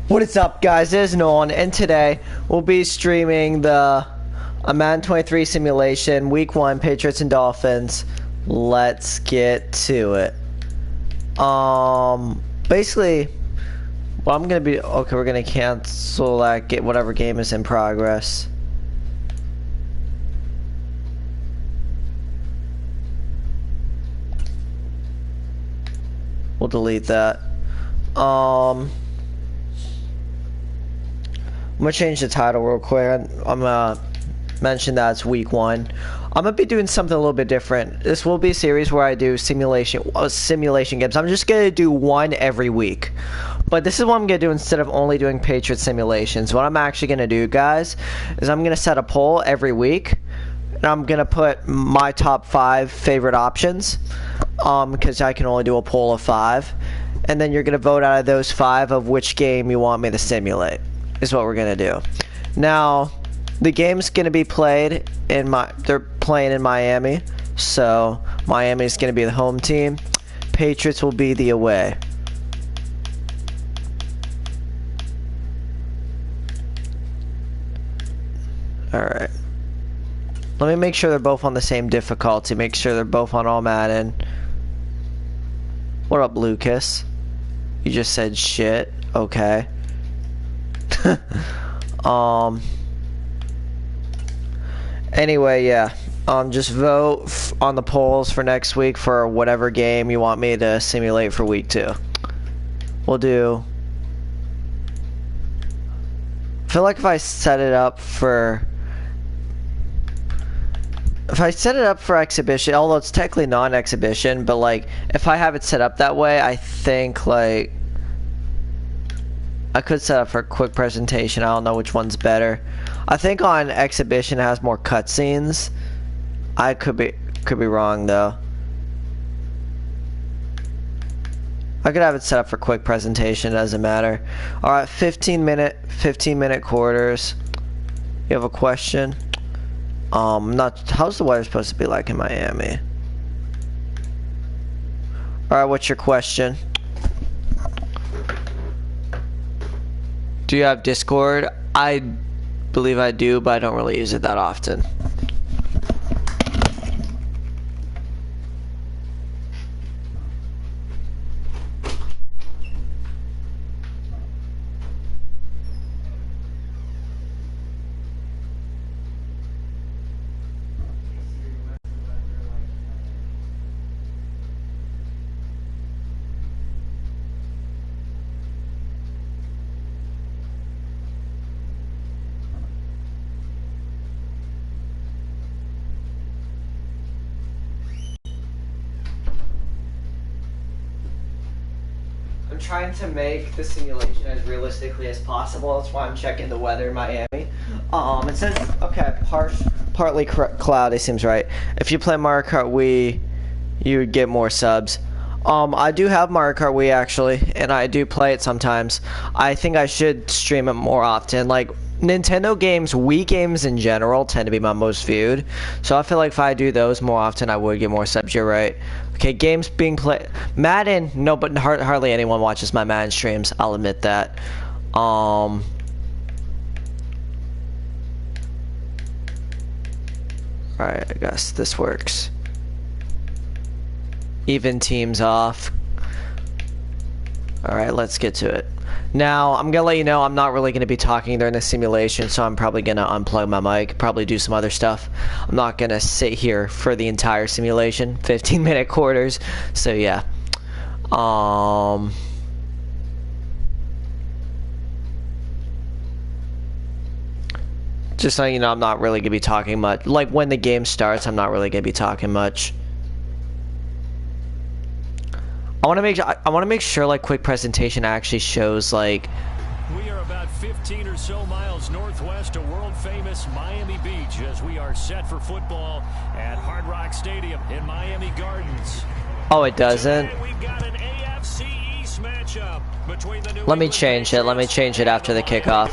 What is up, guys? It is Nolan, and today we'll be streaming the Madden 23 simulation, Week 1, Patriots and Dolphins. Let's get to it. Basically, well, I'm gonna be okay. We're gonna cancel that. Get whatever game is in progress. We'll delete that. I'm gonna change the title real quick. I'm gonna mention that it's week 1. I'm gonna be doing something a little bit different. This will be a series where I do simulation games. I'm just gonna do one every week. But this is what I'm gonna do instead of only doing Patriot simulations. What I'm actually gonna do, guys, is I'm gonna set a poll every week. And I'm gonna put my top 5 favorite options. Because I can only do a poll of 5. And then you're gonna vote out of those 5 of which game you want me to simulate. Is what we're gonna do. Now, the game's gonna be played in they're playing in Miami, so Miami's gonna be the home team. Patriots will be the away. Alright. Let me make sure they're both on the same difficulty. Make sure they're both on all Madden. What up, Lucas? You just said shit. Okay. Anyway, yeah. Just vote on the polls for next week for whatever game you want me to simulate for week 2. We'll do. I feel like if I set it up for exhibition, although it's technically non-exhibition, but like if I have it set up that way, I think like I could set up for a quick presentation. I don't know which one's better. I think on exhibition it has more cutscenes. I could be wrong though. I could have it set up for quick presentation. Doesn't matter. All right, 15 minute quarters. You have a question? How's the weather supposed to be like in Miami? All right, what's your question? Do you have Discord? I believe I do, but I don't really use it that often. I'm trying to make the simulation as realistically as possible. That's why I'm checking the weather in Miami. It says, okay, partly cloudy seems right. If you play Mario Kart Wii, you would get more subs. I do have Mario Kart Wii actually, and I do play it sometimes. I think I should stream it more often. Like, Nintendo games, Wii games in general tend to be my most viewed. So I feel like if I do those more often, I would get more subs. You're right. Okay, games being played. Madden, no, but hardly anyone watches my Madden streams. I'll admit that. Alright, I guess this works. Even teams off. Alright, let's get to it. Now, I'm gonna let you know I'm not really gonna be talking during the simulation, so I'm probably gonna unplug my mic, probably do some other stuff. I'm not gonna sit here for the entire simulation, 15-minute quarters. So yeah. Just so you know, I'm not really gonna be talking much. Like when the game starts, I'm not really gonna be talking much. I want to make sure like quick presentation actually shows like. We are about 15 or so miles northwest of world famous Miami Beach as we are set for football at Hard Rock Stadium in Miami Gardens. Oh, it doesn't. We've got an AFC East matchup between the Let me change it. Let me change it after the kickoff.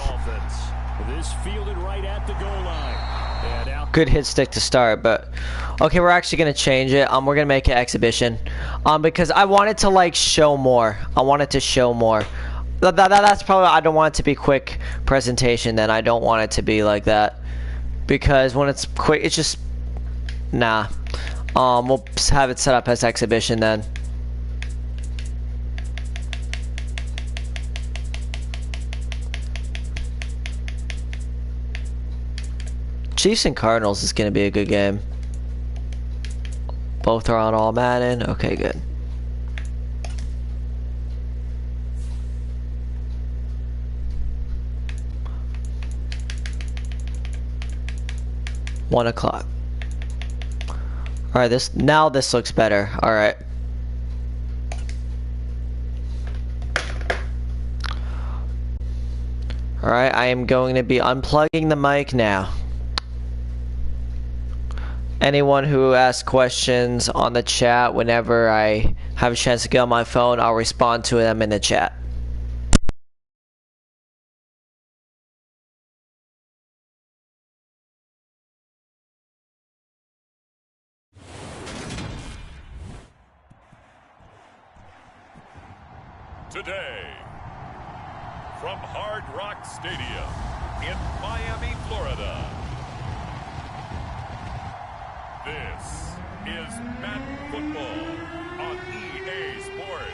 This fielded right at the goal line. Good hit stick to start, but okay, we're actually gonna change it. We're gonna make it exhibition, because I want it to like show more. I want it to show more. That's probably, I don't want it to be quick presentation then. I don't want it to be like that. Because when it's quick, it's just, nah. We'll have it set up as exhibition then. Chiefs and Cardinals is going to be a good game. Both are on all Madden. Okay, good. One o'clock. All right, this looks better. All right. All right, I am going to be unplugging the mic now. Anyone who asks questions on the chat, whenever I have a chance to get on my phone, I'll respond to them in the chat. Today, from Hard Rock Stadium in Miami, Florida, this is Madden Football on EA Sports.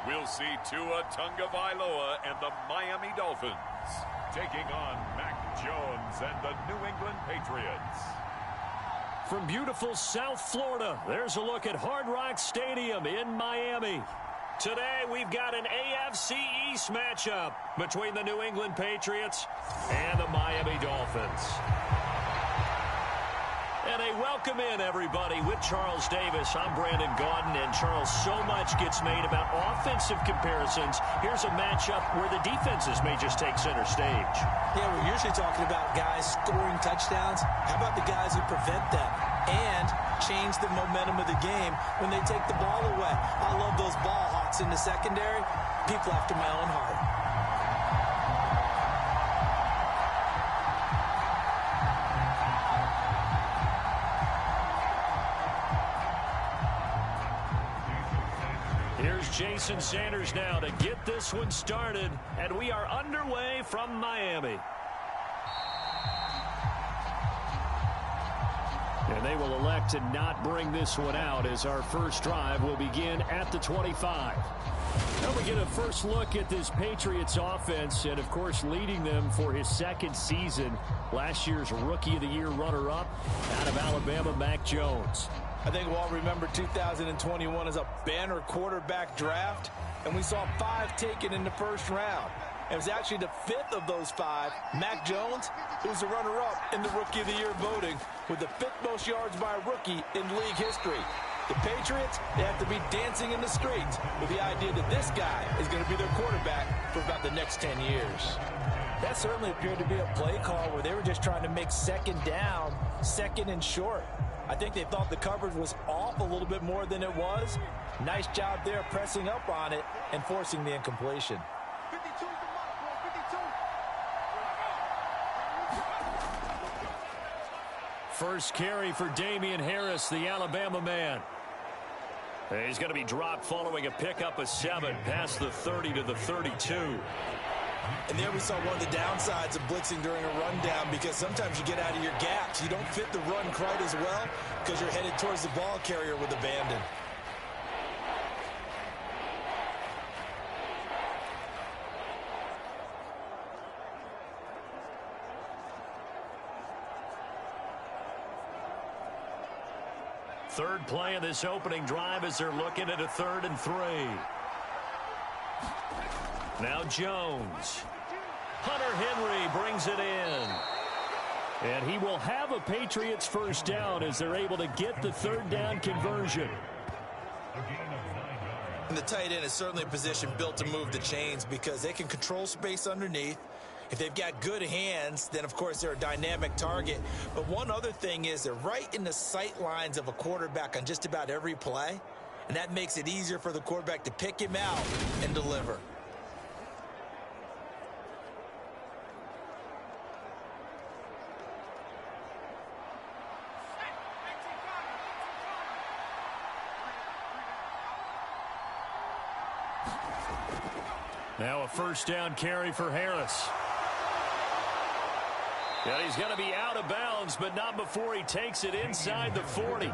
We'll see Tua Tagovailoa and the Miami Dolphins taking on Mac Jones and the New England Patriots. From beautiful South Florida, there's a look at Hard Rock Stadium in Miami. Today, we've got an AFC East matchup between the New England Patriots and the Miami Dolphins. And a welcome in, everybody, with Charles Davis. I'm Brandon Gaudin, and Charles, so much gets made about offensive comparisons. Here's a matchup where the defenses may just take center stage. Yeah, we're usually talking about guys scoring touchdowns. How about the guys who prevent them and change the momentum of the game when they take the ball away? I love those ball hawks in the secondary. People after my own heart. Here's Jason Sanders now to get this one started, and we are underway from Miami. And they will elect to not bring this one out as our first drive will begin at the 25. Now we get a first look at this Patriots offense, and of course leading them for his second season. Last year's Rookie of the Year runner-up out of Alabama, Mac Jones. I think we'll all remember 2021 as a banner quarterback draft, and we saw 5 taken in the first round. It was actually the 5th of those 5, Mac Jones, who was the runner-up in the Rookie of the Year voting with the 5th most yards by a rookie in league history. The Patriots, they have to be dancing in the streets with the idea that this guy is going to be their quarterback for about the next 10 years. That certainly appeared to be a play call where they were just trying to make second down, second and short. I think they thought the coverage was off a little bit more than it was. Nice job there pressing up on it and forcing the incompletion. First carry for Damian Harris, the Alabama man. He's going to be dropped following a pickup of 7 past the 30 to the 32. And there we saw one of the downsides of blitzing during a rundown, because sometimes you get out of your gaps. You don't fit the run quite as well because you're headed towards the ball carrier with abandon. Third play of this opening drive as they're looking at a 3rd and 3. Now Jones. Hunter Henry brings it in. And he will have a Patriots first down as they're able to get the 3rd down conversion. And the tight end is certainly a position built to move the chains because they can control space underneath. If they've got good hands, then of course they're a dynamic target. But one other thing is they're right in the sight lines of a quarterback on just about every play. and that makes it easier for the quarterback to pick him out and deliver. Now a first down carry for Harris. And he's going to be out of bounds, but not before he takes it inside the 40.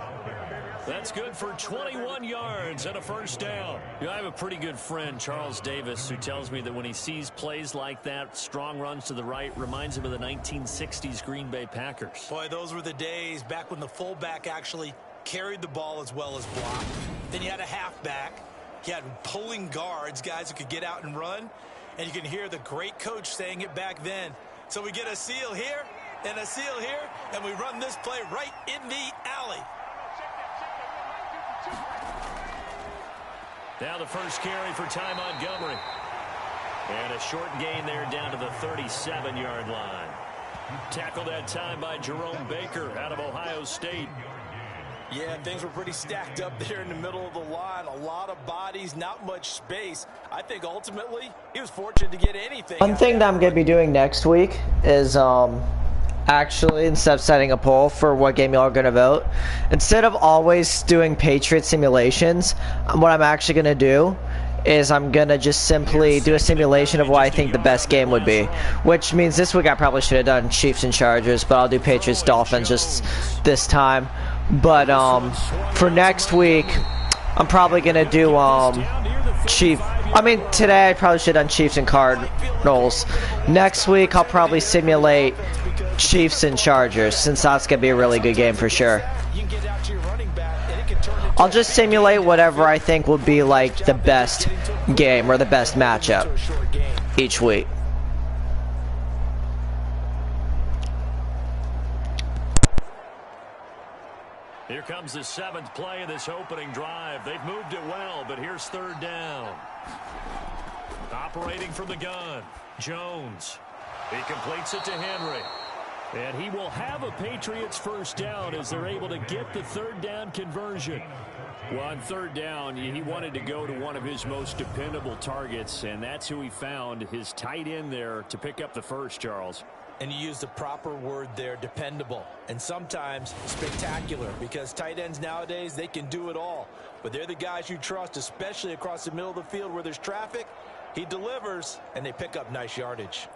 That's good for 21 yards and a first down. You know, I have a pretty good friend, Charles Davis, who tells me that when he sees plays like that, strong runs to the right, reminds him of the 1960s Green Bay Packers. Boy, those were the days back when the fullback actually carried the ball as well as blocked. Then you had a halfback. You had pulling guards, guys who could get out and run. And you can hear the great coach saying it back then. So we get a seal here and a seal here, and we run this play right in the alley. Now the first carry for Ty Montgomery. And a short gain there down to the 37-yard line. Tackled that time by Jerome Baker out of Ohio State. Yeah, things were pretty stacked up there in the middle of the line. A lot of bodies, not much space. I think ultimately he was fortunate to get anything. One thing that I'm going to be doing next week is actually, instead of setting a poll for what game y'all are going to vote, instead of always doing Patriot simulations, what I'm actually going to do is I'm going to just simply do a simulation of what I think the best game would be. Which means this week I probably should have done Chiefs and Chargers, but I'll do Patriots Dolphins just this time. But for next week, I'm probably going to do today I probably should have done Chiefs and Cardinals. Next week I'll probably simulate Chiefs and Chargers, since that's going to be a really good game for sure. I'll just simulate whatever I think will be like the best game or the best matchup each week. Here comes the seventh play of this opening drive. They've moved it well, but here's third down. Operating from the gun, Jones. He completes it to Henry. And he will have a Patriots first down as they're able to get the third down conversion. Well, on third down, he wanted to go to one of his most dependable targets, and that's who he found, his tight end there, to pick up the first, Charles. And you used the proper word there, dependable, and sometimes spectacular, because tight ends nowadays, they can do it all. But they're the guys you trust, especially across the middle of the field where there's traffic. He delivers, and they pick up nice yardage.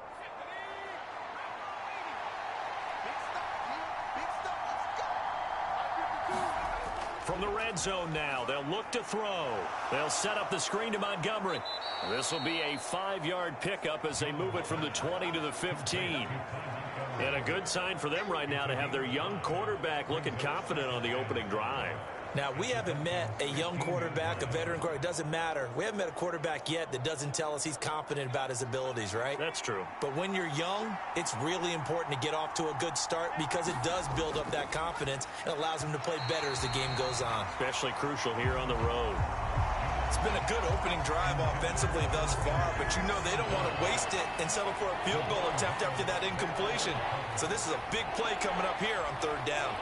From the red zone now, they'll look to throw. They'll set up the screen to Montgomery. This will be a 5-yard pickup as they move it from the 20 to the 15. And a good sign for them right now to have their young quarterback looking confident on the opening drive. Now, we haven't met a young quarterback, a veteran quarterback. It doesn't matter. We haven't met a quarterback yet that doesn't tell us he's confident about his abilities, right? That's true. But when you're young, it's really important to get off to a good start because it does build up that confidence and allows him to play better as the game goes on. Especially crucial here on the road. It's been a good opening drive offensively thus far, but you know they don't want to waste it and settle for a field goal attempt after that incompletion. So this is a big play coming up here on third down.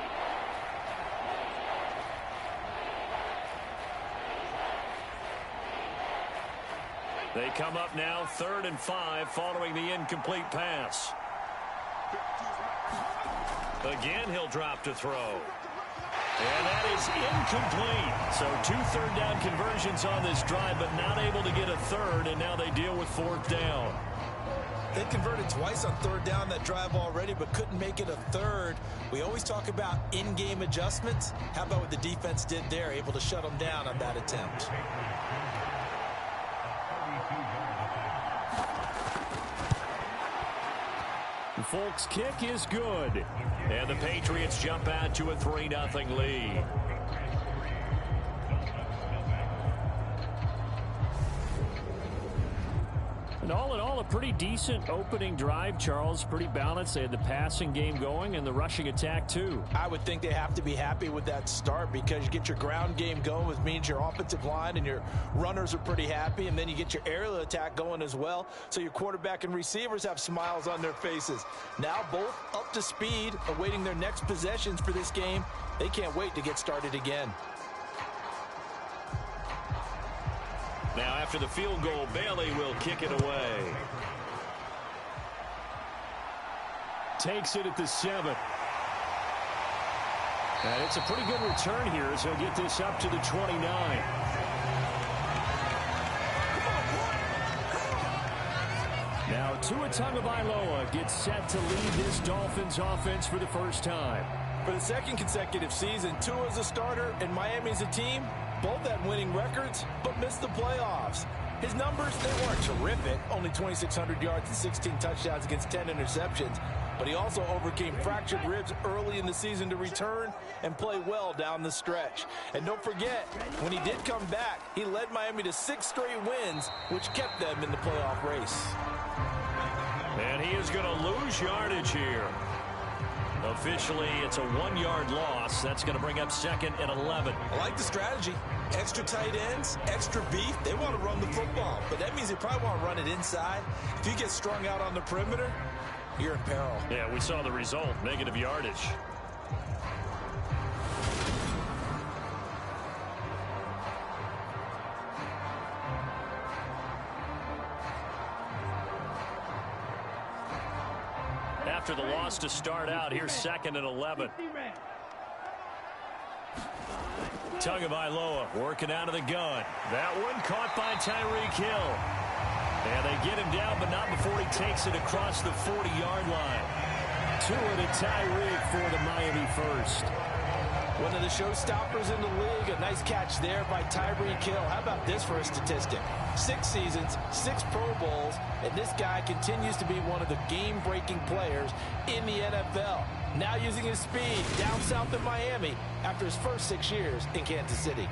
They come up now 3rd and 5 following the incomplete pass. Again, he'll drop to throw. And that is incomplete. So 2 third down conversions on this drive, but not able to get a third, and now they deal with 4th down. They converted twice on third down that drive already, but couldn't make it a third. We always talk about in-game adjustments. How about what the defense did there, able to shut them down on that attempt? The Folks' kick is good. And the Patriots jump out to a 3-0 lead. And all in all, a pretty decent opening drive, Charles. Pretty balanced. They had the passing game going and the rushing attack, too. I would think they have to be happy with that start because you get your ground game going, which means your offensive line and your runners are pretty happy, and then you get your aerial attack going as well, so your quarterback and receivers have smiles on their faces. Now both up to speed, awaiting their next possessions for this game. They can't wait to get started again. Now after the field goal, Bailey will kick it away. Takes it at the 7. And it's a pretty good return here as he'll get this up to the 29. Now Tua Tagovailoa gets set to lead this Dolphins offense for the first time. For the second consecutive season, Tua's a starter and Miami's a team. Both had winning records, but missed the playoffs. His numbers, they weren't terrific. Only 2,600 yards and 16 touchdowns against 10 interceptions. But he also overcame fractured ribs early in the season to return and play well down the stretch. And don't forget, when he did come back, he led Miami to 6 straight wins, which kept them in the playoff race. And he is going to lose yardage here. Officially, it's a 1-yard loss. That's going to bring up 2nd and 11. I like the strategy. Extra tight ends, extra beef. They want to run the football, but that means they probably want to run it inside. If you get strung out on the perimeter, you're in peril. Yeah, we saw the result. Negative yardage. After the loss to start out, here's 2nd and 11. Tagovailoa working out of the gun. That one caught by Tyreek Hill. And they get him down, but not before he takes it across the 40-yard line. Tua to Tyreek for the Miami first. One of the showstoppers in the league. A nice catch there by Tyreek Hill. How about this for a statistic? 6 seasons, 6 Pro Bowls, and this guy continues to be one of the game-breaking players in the NFL. Now using his speed down south in Miami after his first 6 years in Kansas City.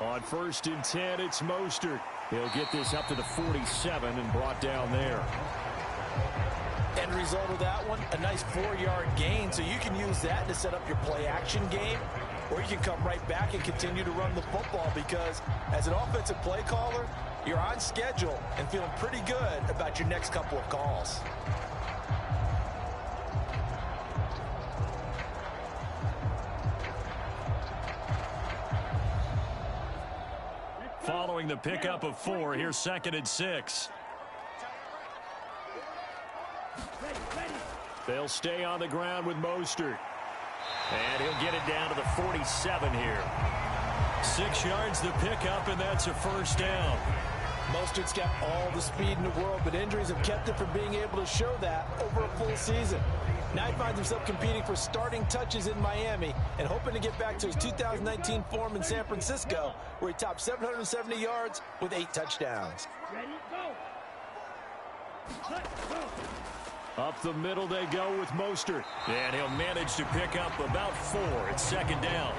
On 1st and 10, it's Mostert. He'll get this up to the 47 and brought down there. End result of that one, a nice 4-yard gain, so you can use that to set up your play-action game, or you can come right back and continue to run the football because as an offensive play caller, you're on schedule and feeling pretty good about your next couple of calls. Following the pickup of 4, here's 2nd and 6. They'll stay on the ground with Mostert. And he'll get it down to the 47 here. 6 yards the pickup, and that's a first down. Mostert's got all the speed in the world, but injuries have kept him from being able to show that over a full season. Now he finds himself competing for starting touches in Miami and hoping to get back to his 2019 form in San Francisco, where he topped 770 yards with 8 touchdowns. Ready, go. Up the middle they go with Mostert. And he'll manage to pick up about 4. It's 2nd down.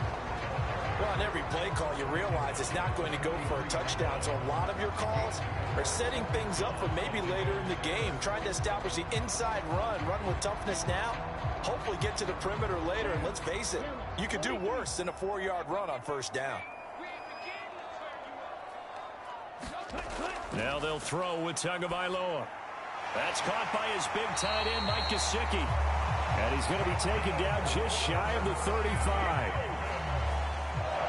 Well, on every play call, you realize it's not going to go for a touchdown. So a lot of your calls are setting things up for maybe later in the game, trying to establish the inside run with toughness now, hopefully get to the perimeter later. And let's face it, you could do worse than a 4-yard run on 1st down. Now they'll throw with Tagovailoa. That's caught by his big tight end, Mike Gesicki. And he's going to be taken down just shy of the 35.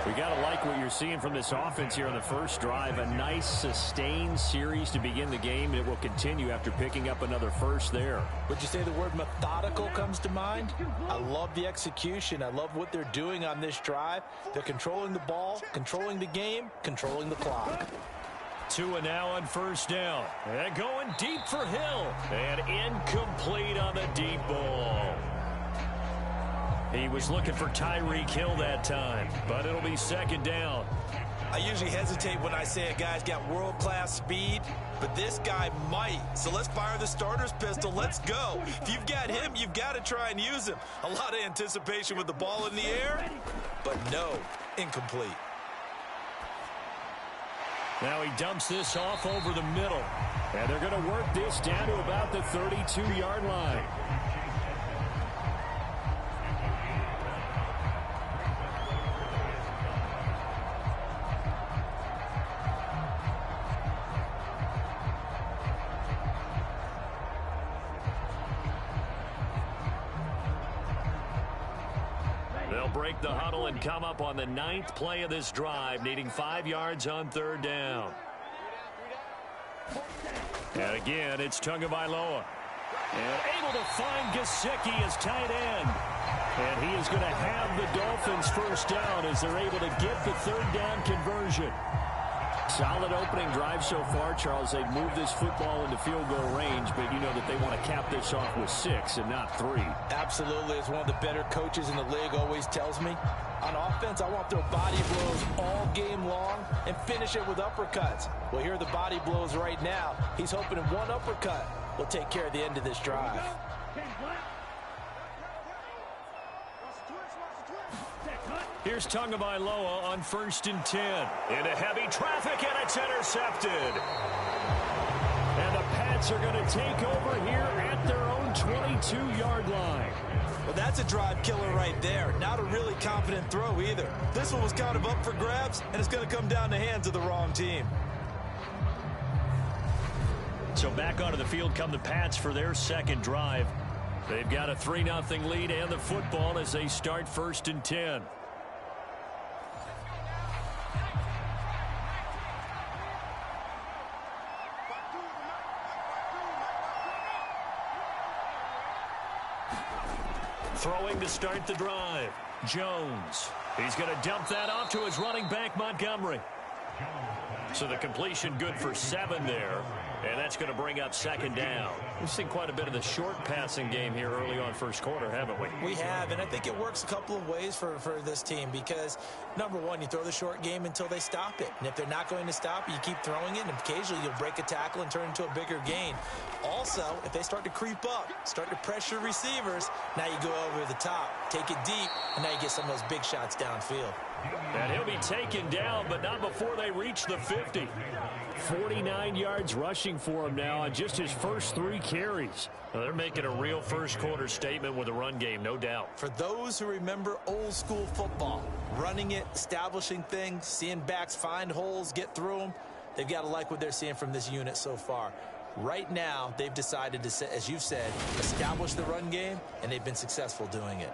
We got to like what you're seeing from this offense here on the first drive. A nice, sustained series to begin the game, and it will continue after picking up another first there. Would you say the word methodical comes to mind? I love the execution. I love what they're doing on this drive. They're controlling the ball, controlling the game, controlling the clock. Tua now on 1st down. And going deep for Hill. And incomplete on the deep ball. He was looking for Tyreek Hill that time, but it'll be 2nd down. I usually hesitate when I say a guy's got world-class speed, but this guy might. So let's fire the starter's pistol. Let's go. If you've got him, you've got to try and use him. A lot of anticipation with the ball in the air, but no, incomplete. Now he dumps this off over the middle. And they're going to work this down to about the 32-yard line. They'll break the huddle and come up on the 9th play of this drive, needing 5 yards on 3rd down. And again, it's Tagovailoa. And able to find Gesicki as tight end. And he is going to have the Dolphins first down as they're able to get the 3rd down conversion. Solid opening drive so far, Charles. They've moved this football into field goal range, but you know that they want to cap this off with 6 and not 3. Absolutely. As one of the better coaches in the league always tells me, on offense, I want to throw body blows all game long and finish it with uppercuts. Well, here are the body blows right now. He's hoping one uppercut will take care of the end of this drive. Here's Tagovailoa on 1st and 10. Into heavy traffic, and it's intercepted. And the Pats are going to take over here at their own 22-yard line. Well, that's a drive killer right there. Not a really confident throw either. This one was kind of up for grabs, and it's going to come down the hands of the wrong team. So back onto the field come the Pats for their 2nd drive. They've got a 3-0 lead and the football as they start 1st and 10. Throwing to start the drive. Jones. He's going to dump that off to his running back, Montgomery. So the completion good for 7 there. And that's going to bring up 2nd down. We've seen quite a bit of the short passing game here early on 1st quarter, haven't we? We have, and I think it works a couple of ways for this team because, number one, you throw the short game until they stop it. And if they're not going to stop it, you keep throwing it, and occasionally you'll break a tackle and turn it into a bigger gain. Also, if they start to creep up, start to pressure receivers, now you go over the top, take it deep, and now you get some of those big shots downfield. And he'll be taken down, but not before they reach the 50. 49 yards rushing for him now on just his first 3 carries. Well, they're making a real first quarter statement with a run game, no doubt. For those who remember old school football, running it, establishing things, seeing backs find holes, get through them, they've got to like what they're seeing from this unit so far. Right now, they've decided to, as you've said, establish the run game, and they've been successful doing it.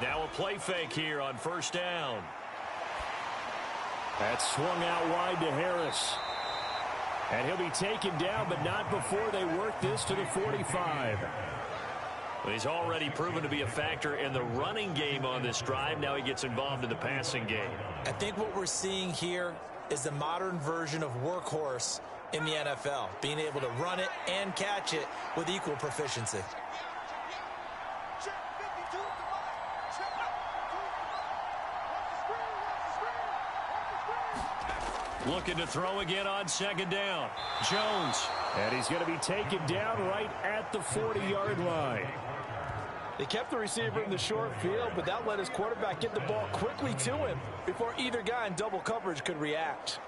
Now a play fake here on 1st down. That's swung out wide to Harris. And he'll be taken down, but not before they work this to the 45. Well, he's already proven to be a factor in the running game on this drive. Now he gets involved in the passing game. I think what we're seeing here is the modern version of workhorse in the NFL, being able to run it and catch it with equal proficiency. Looking to throw again on 2nd down. Jones. And he's going to be taken down right at the 40-yard line. They kept the receiver in the short field, but that let his quarterback get the ball quickly to him before either guy in double coverage could react.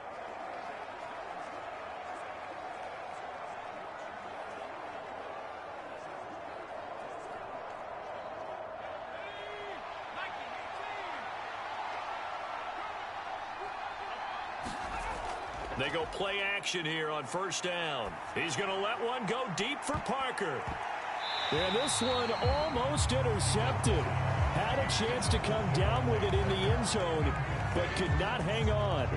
They go play action here on 1st down. He's going to let one go deep for Parker. And this one almost intercepted. Had a chance to come down with it in the end zone, but could not hang on.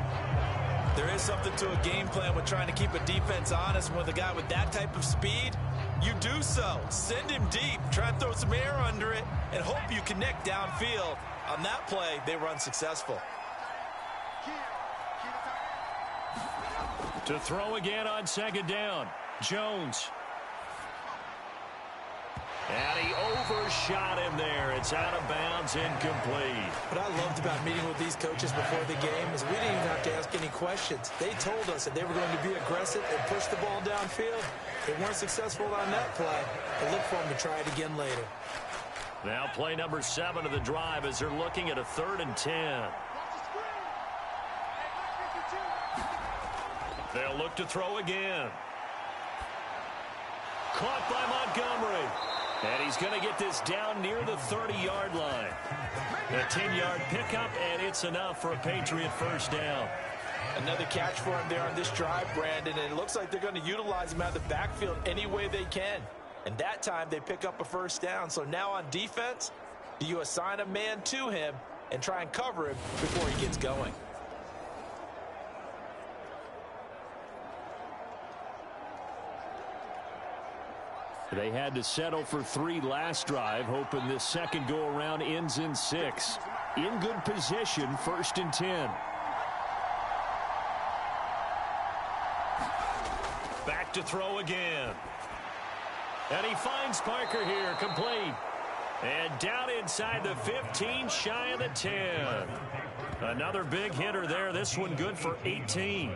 There is something to a game plan with trying to keep a defense honest. With a guy with that type of speed, you do so. Send him deep, try and throw some air under it, and hope you connect downfield. On that play, they were unsuccessful. To throw again on 2nd down. Jones. And he overshot him there. It's out of bounds, incomplete. What I loved about meeting with these coaches before the game is we didn't even have to ask any questions. They told us that they were going to be aggressive and push the ball downfield. They weren't successful on that play. But look for them to try it again later. Now play number 7 of the drive as they're looking at a 3rd and 10. They'll look to throw again. Caught by Montgomery. And he's going to get this down near the 30-yard line. A 10-yard pickup, and it's enough for a Patriot first down. Another catch for him there on this drive, Brandon, and it looks like they're going to utilize him out of the backfield any way they can. And that time they pick up a first down. So now on defense, do you assign a man to him and try and cover him before he gets going? They had to settle for 3 last drive, hoping this second go-around ends in 6. In good position, 1st and 10. Back to throw again. And he finds Parker here, complete. And down inside the 15, shy of the 10. Another big hitter there, this one good for 18.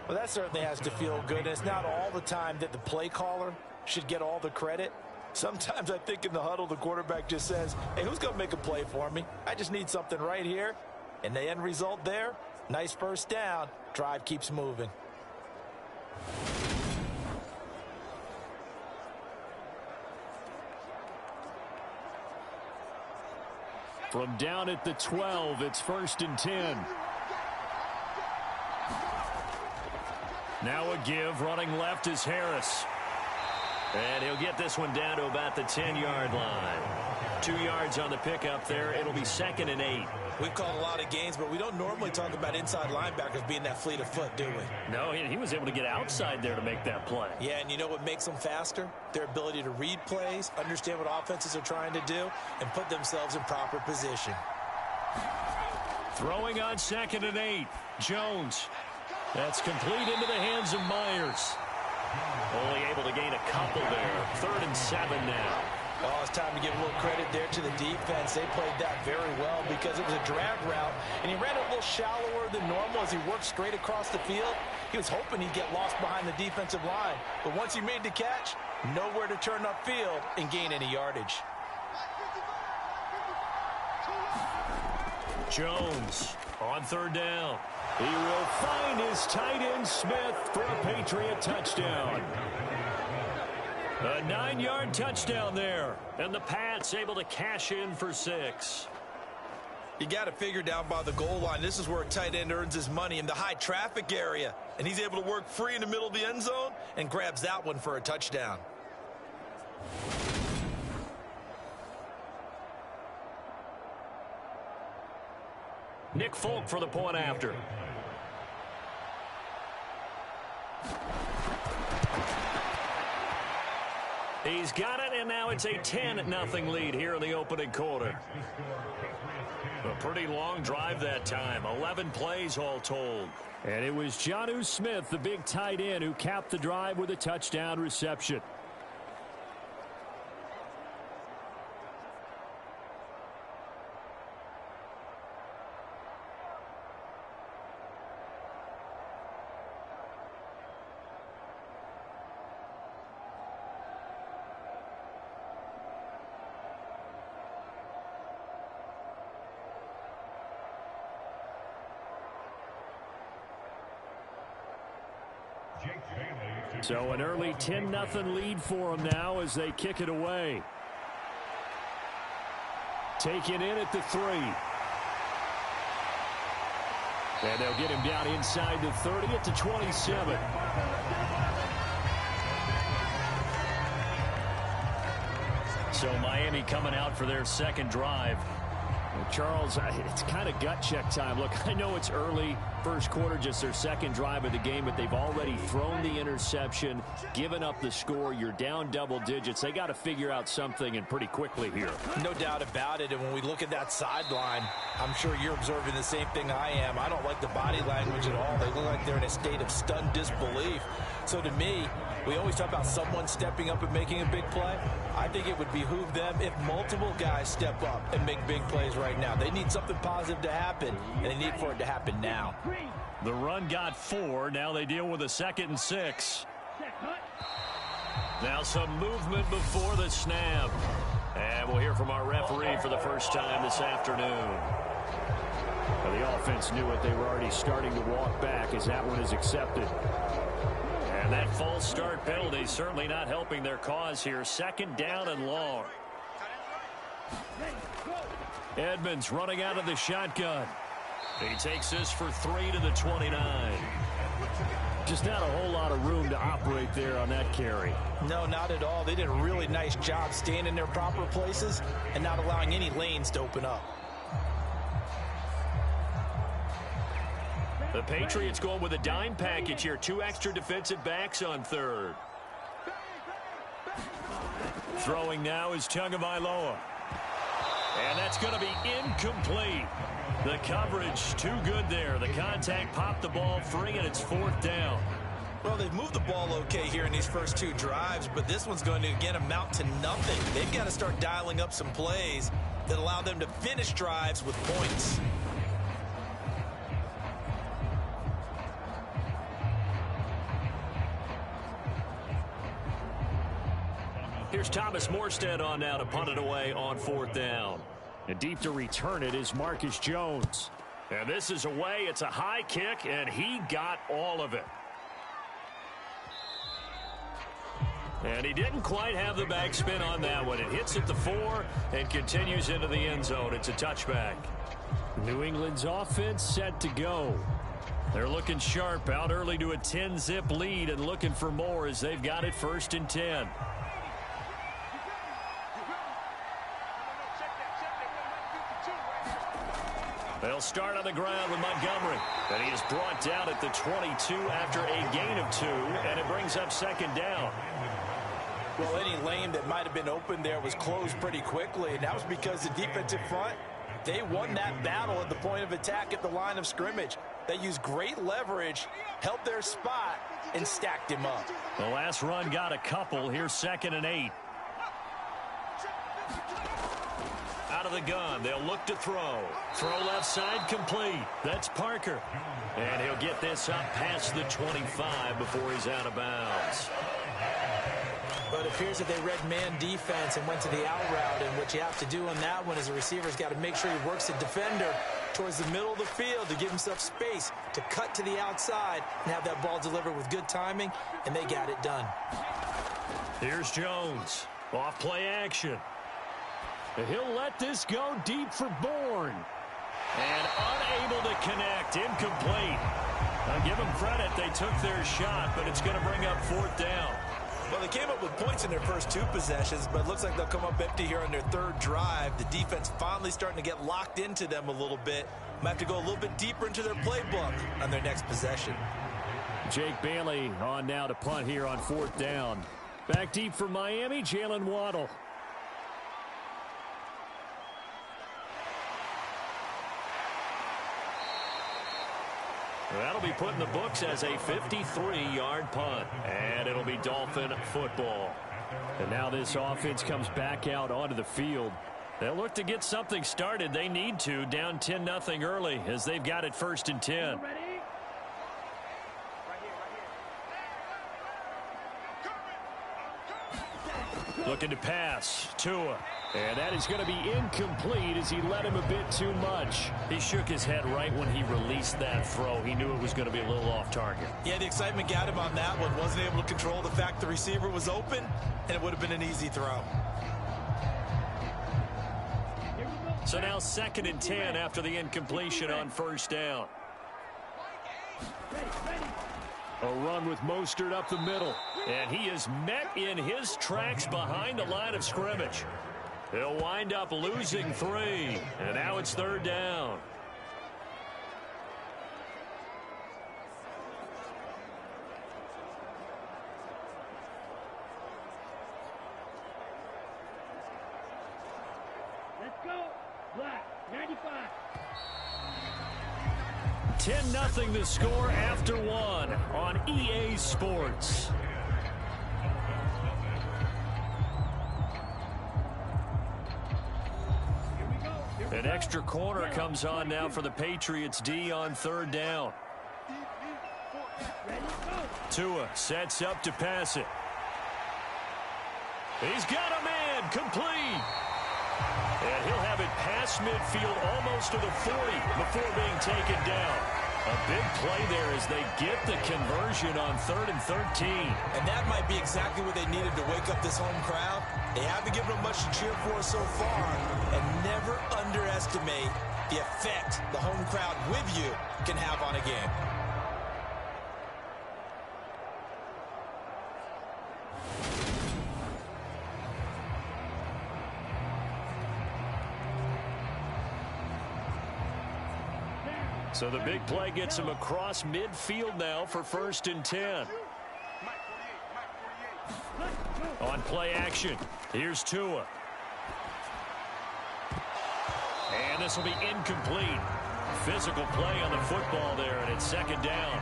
Well, that certainly has to feel good. And it's not all the time that the play caller should get all the credit. Sometimes I think in the huddle, the quarterback just says, hey, who's going to make a play for me? I just need something right here. And the end result there, nice first down. Drive keeps moving. From down at the 12, it's 1st and 10. Now a give, running left is Harris. And he'll get this one down to about the 10-yard line. 2 yards on the pickup there. It'll be 2nd and 8. We've called a lot of games, but we don't normally talk about inside linebackers being that fleet of foot, do we? No, he was able to get outside there to make that play. Yeah, and you know what makes them faster? Their ability to read plays, understand what offenses are trying to do, and put themselves in proper position. Throwing on 2nd and 8. Jones. That's complete into the hands of Myers. Only able to gain a couple there. 3rd and 7 now. Oh, it's time to give a little credit there to the defense. They played that very well because it was a drag route, and he ran a little shallower than normal as he worked straight across the field. He was hoping he'd get lost behind the defensive line, but once he made the catch, nowhere to turn upfield and gain any yardage. Jones on 3rd down. He will find his tight end Smith for a Patriot touchdown. A 9-yard touchdown there. And the Pats able to cash in for 6. You got to figure down by the goal line. This is where a tight end earns his money in the high traffic area. And he's able to work free in the middle of the end zone and grabs that one for a touchdown. Nick Folk for the point after. He's got it, and now it's a 10-0 lead here in the opening quarter. A pretty long drive that time, 11 plays all told. And it was Jonnu Smith, the big tight end, who capped the drive with a touchdown reception. So an early 10-0 lead for them now as they kick it away. Taken in at the 3. And they'll get him down inside the 30 at the 27. So Miami coming out for their second drive. Charles, it's kind of gut check time. Look, I know it's early, first quarter, just their second drive of the game, but they've already thrown the interception, given up the score. You're down double digits. They got to figure out something, and pretty quickly here. No doubt about it. And when we look at that sideline, I'm sure you're observing the same thing I am. I don't like the body language at all. They look like they're in a state of stunned disbelief. So to me, we always talk about someone stepping up and making a big play. I think it would behoove them if multiple guys step up and make big plays right now. They need something positive to happen, and they need for it to happen now. The run got 4. Now they deal with a 2nd and 6. Now some movement before the snap. And we'll hear from our referee for the first time this afternoon. Well, the offense knew it. They were already starting to walk back as that one is accepted. And that false start penalty certainly not helping their cause here. 2nd down and long. Edmonds running out of the shotgun. He takes this for 3 to the 29. Just not a whole lot of room to operate there on that carry. No, not at all. They did a really nice job staying in their proper places and not allowing any lanes to open up. The Patriots going with a dime package here. 2 extra defensive backs on 3rd. Throwing now is Tagovailoa. And that's going to be incomplete. The coverage too good there. The contact popped the ball free, and it's 4th down. Well, they've moved the ball okay here in these first 2 drives, but this one's going to, again, amount to nothing. They've got to start dialing up some plays that allow them to finish drives with points. Here's Thomas Morstead on now to punt it away on 4th down. And deep to return it is Marcus Jones. And this is away. It's a high kick, and he got all of it. And he didn't quite have the backspin on that one. It hits at the 4 and continues into the end zone. It's a touchback. New England's offense set to go. They're looking sharp, out early to a 10-zip lead and looking for more as they've got it 1st and 10. They'll start on the ground with Montgomery. And he is brought down at the 22 after a gain of 2, and it brings up 2nd down. Well, any lane that might have been open there was closed pretty quickly, and that was because the defensive front, they won that battle at the point of attack at the line of scrimmage. They used great leverage, held their spot, and stacked him up. The last run got a couple. Here's 2nd and 8. Out of the gun, they'll look to throw. Throw left side complete. That's Parker. And he'll get this up past the 25 before he's out of bounds. But it appears that they read man defense and went to the out route, and what you have to do on that one is the receiver's got to make sure he works the defender towards the middle of the field to give himself space to cut to the outside and have that ball delivered with good timing, and they got it done. Here's Jones. Off play action. He'll let this go deep for Bourne. And unable to connect. Incomplete. Now give them credit. They took their shot, but it's going to bring up 4th down. Well, they came up with points in their first 2 possessions, but it looks like they'll come up empty here on their 3rd drive. The defense finally starting to get locked into them a little bit. Might have to go a little bit deeper into their playbook on their next possession. Jake Bailey on now to punt here on 4th down. Back deep for Miami, Jalen Waddle. That'll be put in the books as a 53-yard punt. And it'll be Dolphin football. And now this offense comes back out onto the field. They'll look to get something started. They need to, down 10-0 early as they've got it 1st and 10. Looking to pass. Tua. And that is going to be incomplete as he let him a bit too much. He shook his head right when he released that throw. He knew it was going to be a little off target. Yeah, the excitement got him on that one. Wasn't able to control the fact the receiver was open, and it would have been an easy throw. So now 2nd and 10 after the incompletion on 1st down. A run with Mostert up the middle. And he is met in his tracks behind the line of scrimmage. He'll wind up losing 3. And now it's 3rd down. Let's go. Black, 95. 10-0 the score after 1 on EA Sports. An extra corner comes on now for the Patriots D on 3rd down. Tua sets up to pass it. He's got a man, complete. And he'll have it past midfield almost to the 40 before being taken down. A big play there as they get the conversion on 3rd and 13. And that might be exactly what they needed to wake up this home crowd. They haven't given them much to cheer for so far. And never underestimate the effect the home crowd with you can have on a game. So the big play gets him across midfield now for 1st and 10. On play action, here's Tua. And this will be incomplete. Physical play on the football there, and it's 2nd down.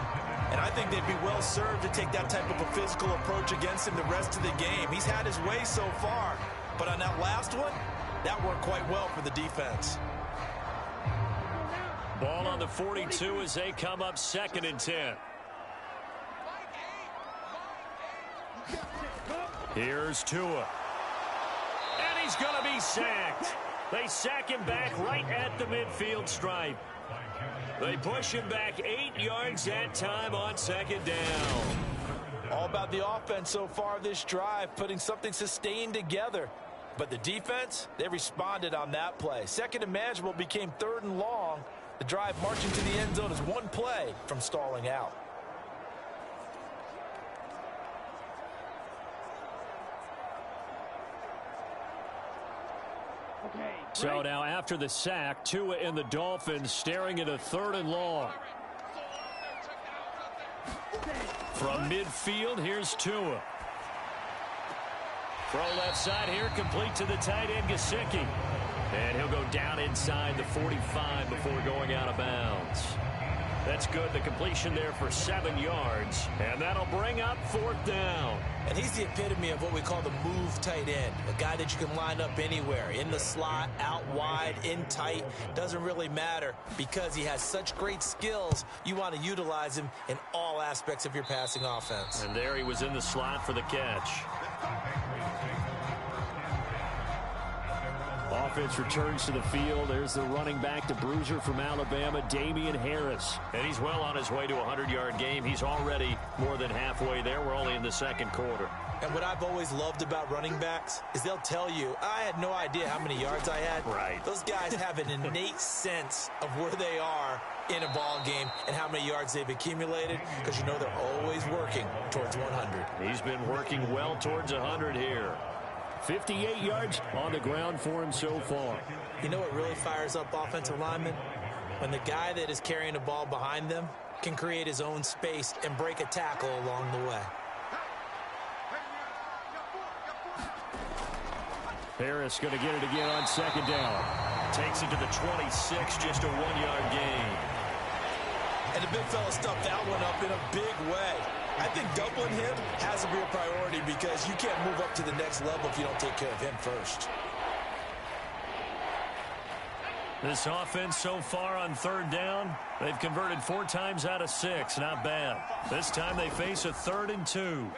And I think they'd be well served to take that type of a physical approach against him the rest of the game. He's had his way so far, but on that last one, that worked quite well for the defense. Ball on the 42 as they come up 2nd and 10. Here's Tua. And he's going to be sacked. They sack him back right at the midfield stripe. They push him back 8 yards that time on 2nd down. All about the offense so far this drive, putting something sustained together. But the defense, they responded on that play. 2nd and manageable became 3rd and long. The drive marching to the end zone is one play from stalling out. So now after the sack, Tua and the Dolphins staring at a 3rd and long. From midfield, here's Tua. Throw left side here, complete to the tight end, Gesicki. And he'll go down inside the 45 before going out of bounds. That's good. The completion there for 7 yards. And that'll bring up 4th down. And he's the epitome of what we call the move tight end. A guy that you can line up anywhere. In the slot, out wide, in tight. Doesn't really matter because he has such great skills. You want to utilize him in all aspects of your passing offense. And there he was in the slot for the catch. Offense returns to the field. There's the running back, the bruiser from Alabama, Damian Harris. And he's well on his way to a 100-yard game. He's already more than halfway there. We're only in the 2nd quarter. And what I've always loved about running backs is they'll tell you, I had no idea how many yards I had. Right. Those guys have an innate sense of where they are in a ball game and how many yards they've accumulated because you know they're always working towards 100. He's been working well towards 100 here. 58 yards on the ground for him so far. You know what really fires up offensive linemen? When the guy that is carrying the ball behind them can create his own space and break a tackle along the way. Harris going to get it again on 2nd down. Takes it to the 26, just a 1-yard gain. And the big fella stuffed that one up in a big way. I think doubling him has to be a priority because you can't move up to the next level if you don't take care of him first. This offense so far on 3rd down, they've converted 4 times out of 6. Not bad. This time they face a 3rd and 2.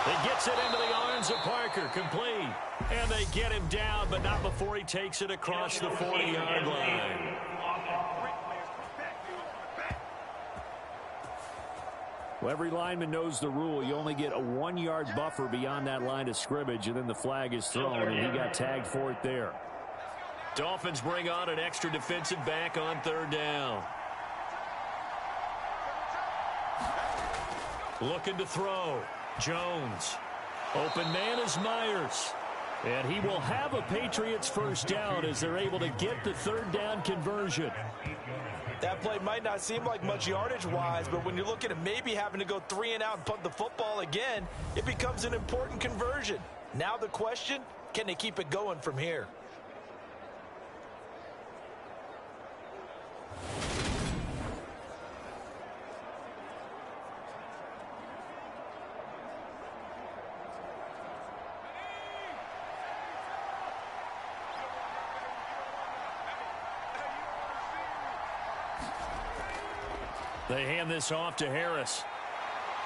He gets it into the arms of Parker, complete. And they get him down, but not before he takes it across the 40-yard line. Well, every lineman knows the rule. You only get a 1-yard buffer beyond that line of scrimmage, and then the flag is thrown, and he got tagged for it there. Dolphins bring on an extra defensive back on 3rd down. Looking to throw. Jones. Open man is Myers. And he will have a Patriots 1st down as they're able to get the 3rd down conversion. That play might not seem like much yardage-wise, but when you're looking at maybe having to go 3 and out and punt the football again, it becomes an important conversion. Now the question, can they keep it going from here? They hand this off to Harris.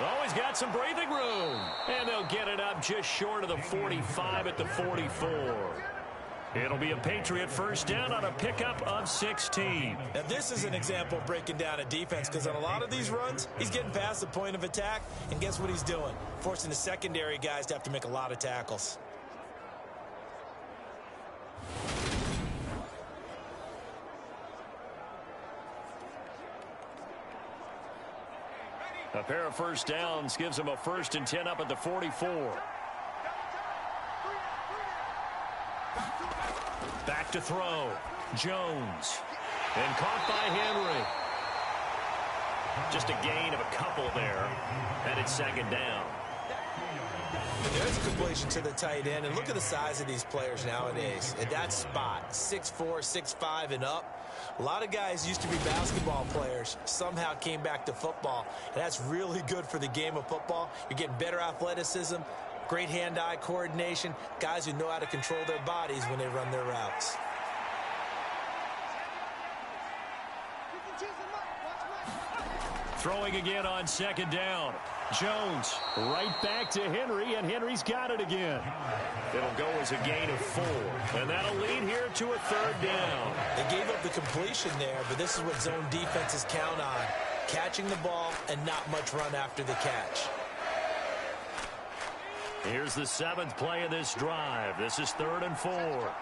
Always got some breathing room. And they'll get it up just short of the 45 at the 44. It'll be a Patriot first down on a pickup of 16. Now, this is an example of breaking down a defense because on a lot of these runs, he's getting past the point of attack, and guess what he's doing? Forcing the secondary guys to have to make a lot of tackles. A pair of first downs gives him a 1st and 10 up at the 44. Back to throw. Jones. And caught by Henry. Just a gain of a couple there. And it's 2nd down. There's a completion to the tight end. And look at the size of these players nowadays. At that spot, 6'4", 6'5", and up. A lot of guys used to be basketball players, somehow came back to football. And that's really good for the game of football. You're getting better athleticism, great hand-eye coordination, guys who know how to control their bodies when they run their routes. Throwing again on 2nd down. Jones right back to Henry, and Henry's got it again. It'll go as a gain of 4, and that'll lead here to a 3rd down. They gave up the completion there, but this is what zone defenses count on, catching the ball and not much run after the catch. Here's the 7th play of this drive. This is 3rd and 4.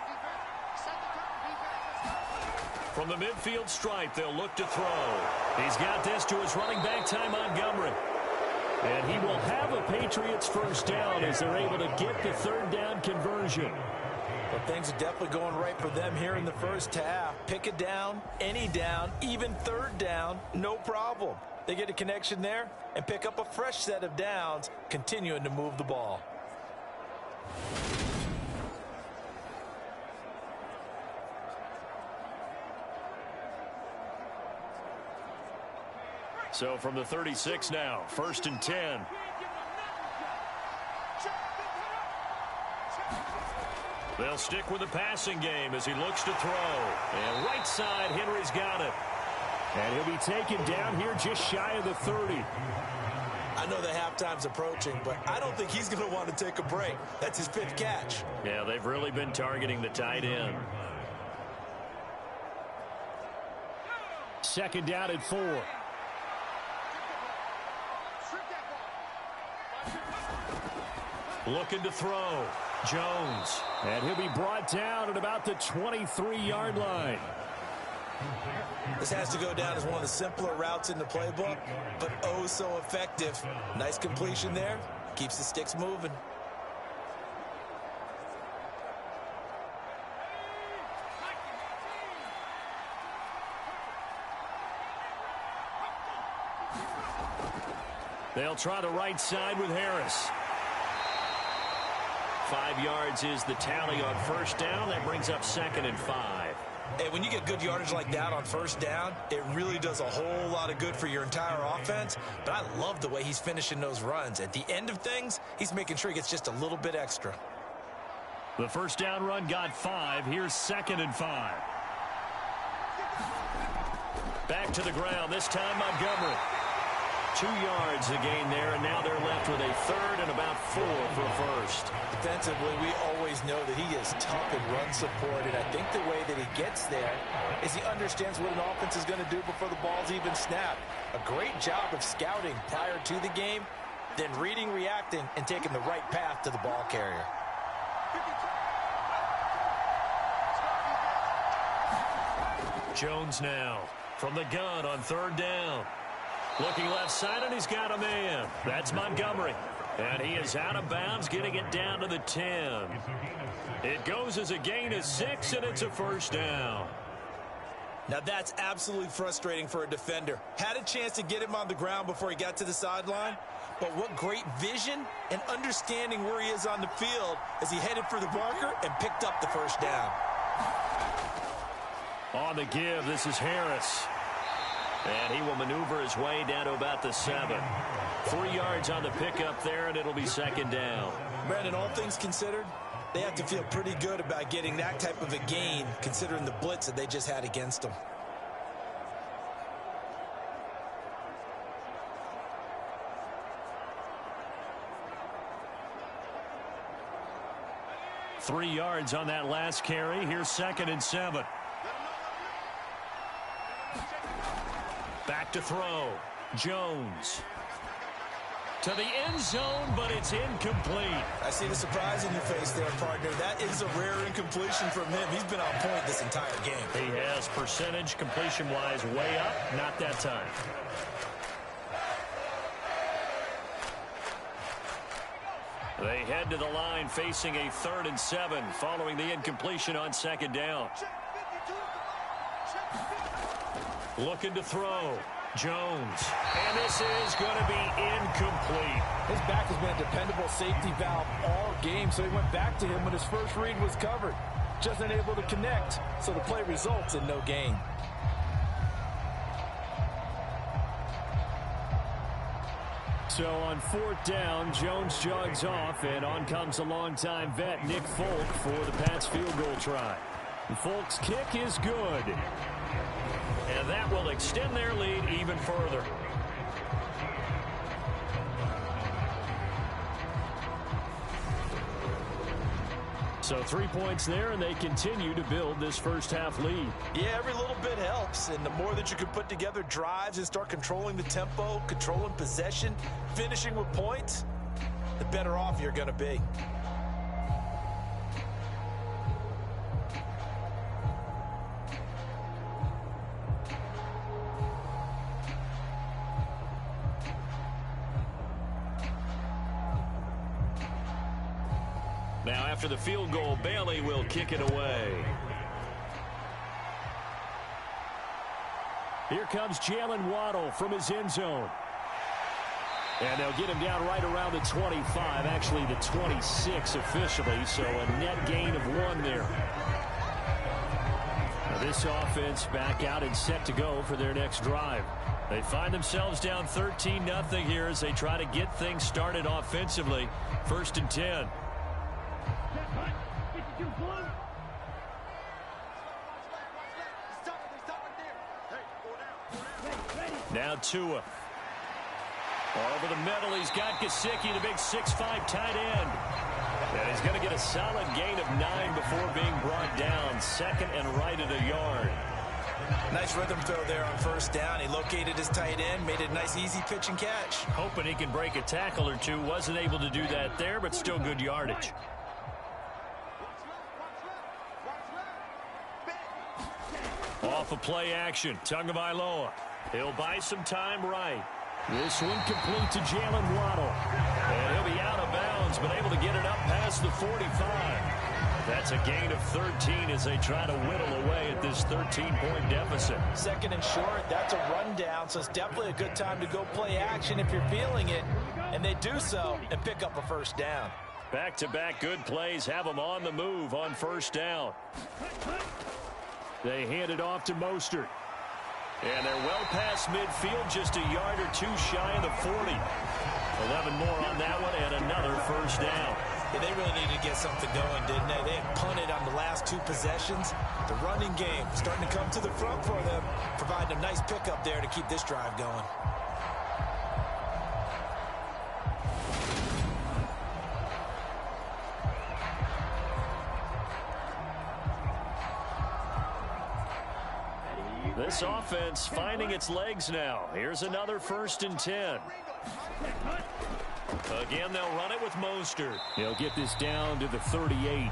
From the midfield stripe, they'll look to throw. He's got this to his running back, Ty Montgomery. And he will have a Patriots first down as they're able to get the 3rd down conversion. Well, things are definitely going right for them here in the first half. Pick a down, any down, even 3rd down, no problem. They get a connection there and pick up a fresh set of downs, continuing to move the ball. So from the 36 now, 1st and 10. They'll stick with the passing game as he looks to throw. And right side, Henry's got it. And he'll be taken down here just shy of the 30. I know the halftime's approaching, but I don't think he's going to want to take a break. That's his 5th catch. Yeah, they've really been targeting the tight end. 2nd down at 4. Looking to throw. Jones. And he'll be brought down at about the 23-yard line. This has to go down as one of the simpler routes in the playbook, but oh so effective. Nice completion there. Keeps the sticks moving. They'll try the right side with Harris. 5 yards is the tally on first down. That brings up 2nd and 5. And when you get good yardage like that on first down, it really does a whole lot of good for your entire offense. But I love the way he's finishing those runs. At the end of things, he's making sure he gets just a little bit extra. The first down run got 5. Here's 2nd and 5. Back to the ground, this time Montgomery. 2 yards the gain there, and now they're left with a 3rd and about 4 for first. Defensively, we always know that he is tough in run support, and I think the way that he gets there is he understands what an offense is going to do before the ball's even snapped. A great job of scouting prior to the game, then reading, reacting, and taking the right path to the ball carrier. Jones now from the gun on 3rd down. Looking left side, and he's got a man. That's Montgomery. And he is out of bounds, getting it down to the 10. It goes as a gain of 6, and it's a first down. Now that's absolutely frustrating for a defender. Had a chance to get him on the ground before he got to the sideline, but what great vision and understanding where he is on the field as he headed for the marker and picked up the first down. On the give, this is Harris. And he will maneuver his way down to about the 7. 3 yards on the pickup there, and it'll be 2nd down. Brandon, all things considered, they have to feel pretty good about getting that type of a gain, considering the blitz that they just had against them. 3 yards on that last carry. Here's 2nd and 7. Back to throw. Jones. To the end zone, but it's incomplete. I see the surprise in your face there, partner. That is a rare incompletion from him. He's been on point this entire game. He has percentage completion-wise way up. Not that time. They head to the line facing a 3rd and 7 following the incompletion on 2nd down. Looking to throw. Jones. And this is going to be incomplete. His back has been a dependable safety valve all game, so he went back to him when his first read was covered. Just unable to connect, so the play results in no gain. So on 4th down, Jones jogs off, and on comes a longtime vet, Nick Folk, for the Pats field goal try. And Folk's kick is good. And that will extend their lead even further. So 3 points there, and they continue to build this first half lead. Yeah, every little bit helps, and the more that you can put together drives and start controlling the tempo, controlling possession, finishing with points, the better off you're going to be. Now after the field goal, Bailey will kick it away. Here comes Jalen Waddle from his end zone. And they'll get him down right around the 25, actually the 26 officially, so a net gain of 1 there. Now this offense back out and set to go for their next drive. They find themselves down 13-0 here as they try to get things started offensively. 1st and 10. Now Tua. Over the middle, he's got Gesicki, the big 6'5" tight end. And he's going to get a solid gain of 9 before being brought down. 2nd and right at a yard. Nice rhythm throw there on 1st down. He located his tight end, made it a nice easy pitch and catch. Hoping he can break a tackle or two. Wasn't able to do that there, but still good yardage. Off of play action, Tagovailoa. He'll buy some time right. This one complete to Jalen Waddle. And he'll be out of bounds, but able to get it up past the 45. That's a gain of 13 as they try to whittle away at this 13-point deficit. 2nd and short, that's a rundown, so it's definitely a good time to go play action if you're feeling it. And they do so and pick up a 1st down. Back-to-back good plays have them on the move on 1st down. They hand it off to Mostert. And they're well past midfield, just a yard or 2 shy of the 40. 11 more on that one, and another 1st down. Yeah, they really needed to get something going, didn't they? They had punted on the last 2 possessions. The running game starting to come to the front for them, providing a nice pickup there to keep this drive going. This offense finding its legs now. Here's another 1st and 10. Again, they'll run it with Mostert. He'll get this down to the 38.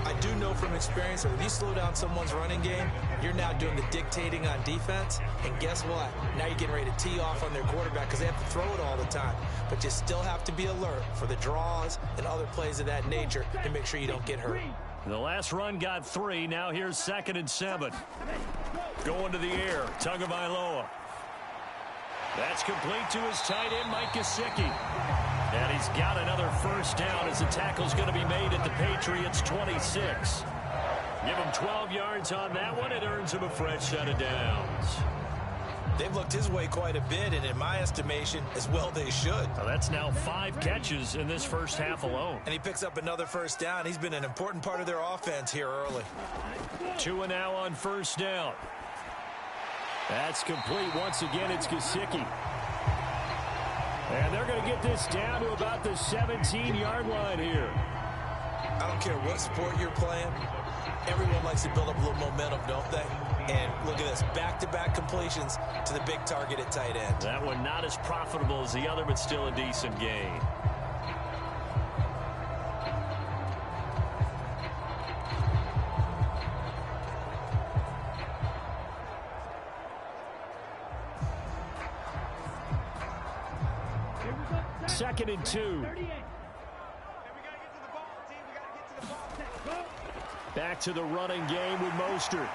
I do know from experience that when you slow down someone's running game, you're now doing the dictating on defense. And guess what? Now you're getting ready to tee off on their quarterback because they have to throw it all the time. But you still have to be alert for the draws and other plays of that nature to make sure you don't get hurt. The last run got 3. Now here's 2nd and 7. Going to the air. Tagovailoa. That's complete to his tight end, Mike Gesicki. And he's got another 1st down as the tackle's going to be made at the Patriots' 26. Give him 12 yards on that one. It earns him a fresh set of downs. They've looked his way quite a bit, and in my estimation, as well they should. Well, that's now 5 catches in this first half alone. And he picks up another 1st down. He's been an important part of their offense here early. 2 now on 1st down. That's complete. Once again, it's Gesicki. And they're going to get this down to about the 17-yard line here. I don't care what sport you're playing. Everyone likes to build up a little momentum, don't they? And look at this, back-to-back completions to the big target at tight end. That one not as profitable as the other, but still a decent gain. Second and 2. Back to the running game with Mostert.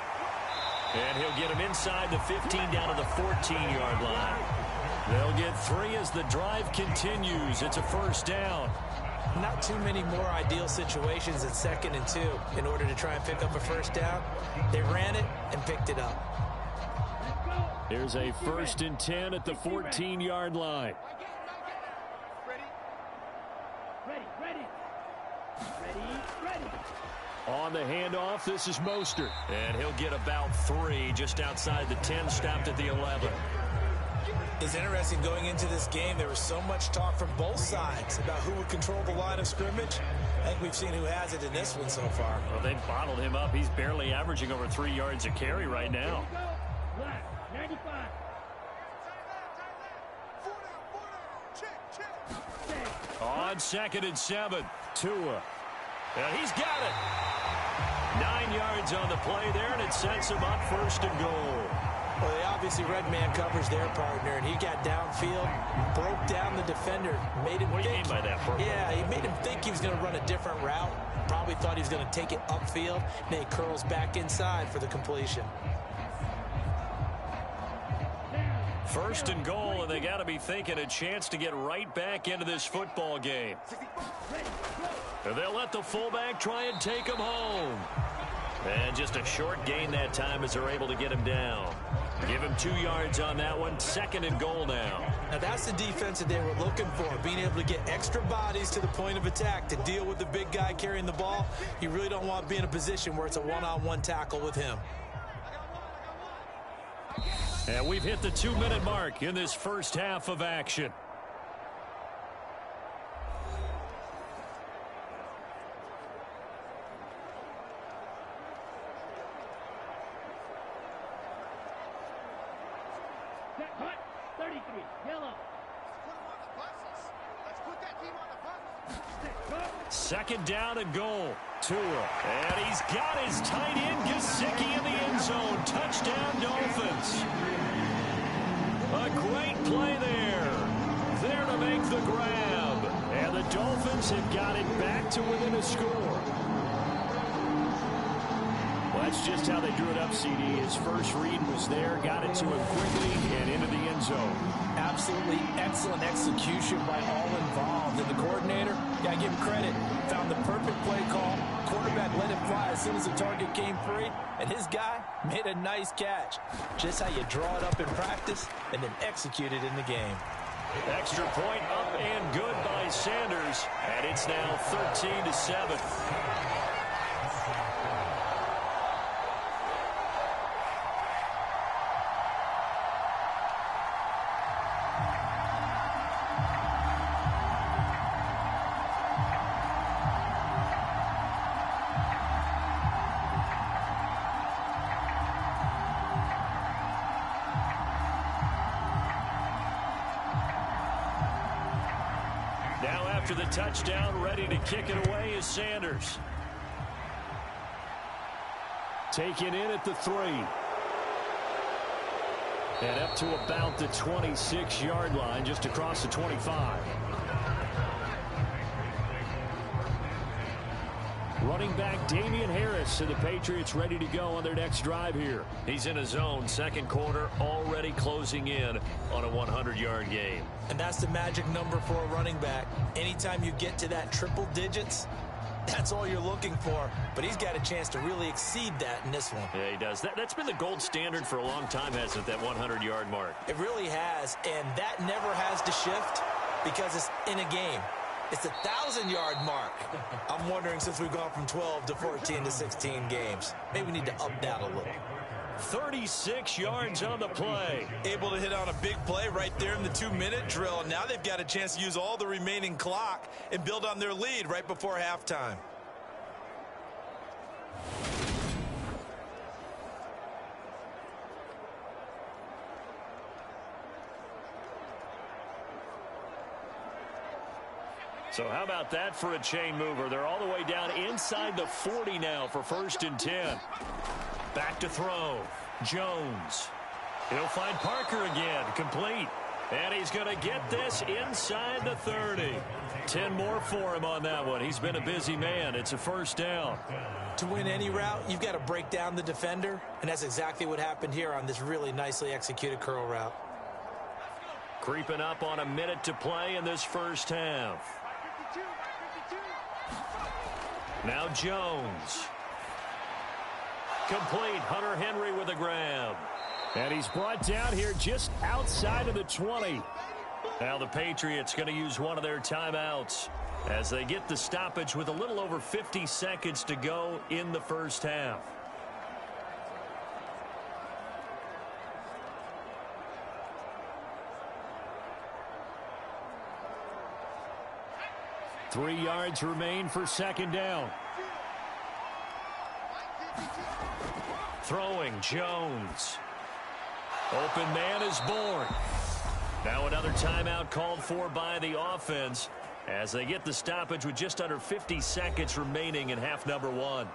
And he'll get him inside the 15 down to the 14-yard line. They'll get 3 as the drive continues. It's a first down. Not too many more ideal situations at 2nd and 2 in order to try and pick up a first down. They ran it and picked it up. Here's a 1st and 10 at the 14-yard line. On the handoff, this is Mostert. And he'll get about 3 just outside the 10, stopped at the 11. It's interesting going into this game. There was so much talk from both sides about who would control the line of scrimmage. I think we've seen who has it in this one so far. Well, they've bottled him up. He's barely averaging over 3 yards a carry right now. 95. On 2nd and 7, Tua. And he's got it. 9 yards on the play there, and it sets him up 1st and goal. Well, they obviously read man coverage their partner, and he got downfield, broke down the defender, made him What do you think. mean by that, Purple? Yeah, he made him think he was going to run a different route. Probably thought he was going to take it upfield, and then he curls back inside for the completion. 1st and goal, and they got to be thinking a chance to get right back into this football game. They'll let the fullback try and take him home. And just a short gain that time as they're able to get him down. Give him 2 yards on that one. 2nd and goal now. Now that's the defense that they were looking for, being able to get extra bodies to the point of attack to deal with the big guy carrying the ball. You really don't want to be in a position where it's a one-on-one tackle with him. And we've hit the 2-minute mark in this first half of action. Hut, 33, yellow. 2nd down and goal. Tua. And he's got his tight end, Gesicki, in the end zone. Touchdown, Dolphins. A great play there. There to make the grab. And the Dolphins have got it back to within a score. Well, that's just how they drew it up, CD. His first read was there, got it to him quickly, and into the end zone. Absolutely excellent execution by all involved. And the coordinator, got to give him credit, found the perfect play call. Quarterback let it fly as soon as the target came free, and his guy made a nice catch. Just how you draw it up in practice and then execute it in the game. Extra point up and good by Sanders, and it's now 13-7. Now after the touchdown, ready to kick it away is Sanders. Taken in at the 3. And up to about the 26-yard line, just across the 25. Running back Damian Harris and the Patriots ready to go on their next drive here. He's in his zone, 2nd quarter, already closing in on a 100-yard game. And that's the magic number for a running back. Anytime you get to that triple digits, that's all you're looking for. But he's got a chance to really exceed that in this one. Yeah, he does. That's been the gold standard for a long time, hasn't it, that 100-yard mark? It really has, and that never has to shift because it's in a game. It's a 1,000-yard mark. I'm wondering, since we've gone from 12 to 14 to 16 games, maybe we need to up that a little. 36 yards on the play. Able to hit on a big play right there in the 2-minute drill. And now they've got a chance to use all the remaining clock and build on their lead right before halftime. So how about that for a chain mover? They're all the way down inside the 40 now for 1st and 10. Back to throw. Jones. He'll find Parker again. Complete. And he's going to get this inside the 30. 10 more for him on that one. He's been a busy man. It's a 1st down. To win any route, you've got to break down the defender, and that's exactly what happened here on this really nicely executed curl route. Creeping up on a minute to play in this 1st half. Now Jones. Complete. Hunter Henry with a grab. And he's brought down here just outside of the 20. Now the Patriots going to use one of their timeouts as they get the stoppage with a little over 50 seconds to go in the 1st half. Three yards remain for 2nd down. Throwing Jones. Open man is born. Now another timeout called for by the offense as they get the stoppage with just under 50 seconds remaining in half number 1.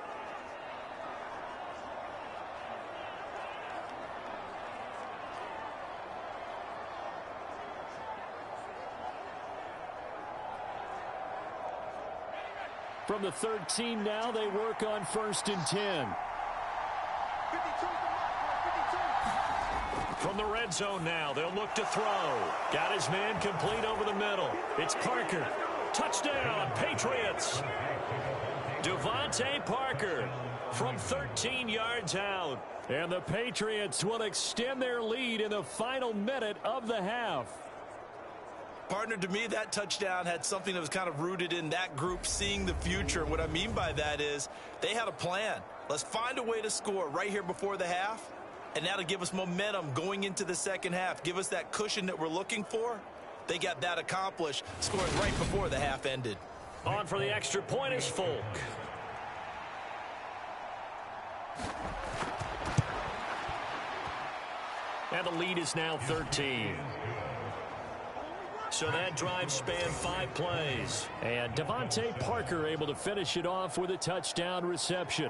From the 13 now, they work on 1st and 10. From the red zone now, they'll look to throw. Got his man complete over the middle. It's Parker. Touchdown, Patriots. Devontae Parker from 13 yards out. And the Patriots will extend their lead in the final minute of the half. Partner, to me, that touchdown had something that was kind of rooted in that group seeing the future. And what I mean by that is they had a plan. Let's find a way to score right here before the half. And that'll give us momentum going into the 2nd half. Give us that cushion that we're looking for. They got that accomplished, scoring right before the half ended. On for the extra point is Folk. And the lead is now 13. So that drive spanned 5 plays. And Devontae Parker able to finish it off with a touchdown reception.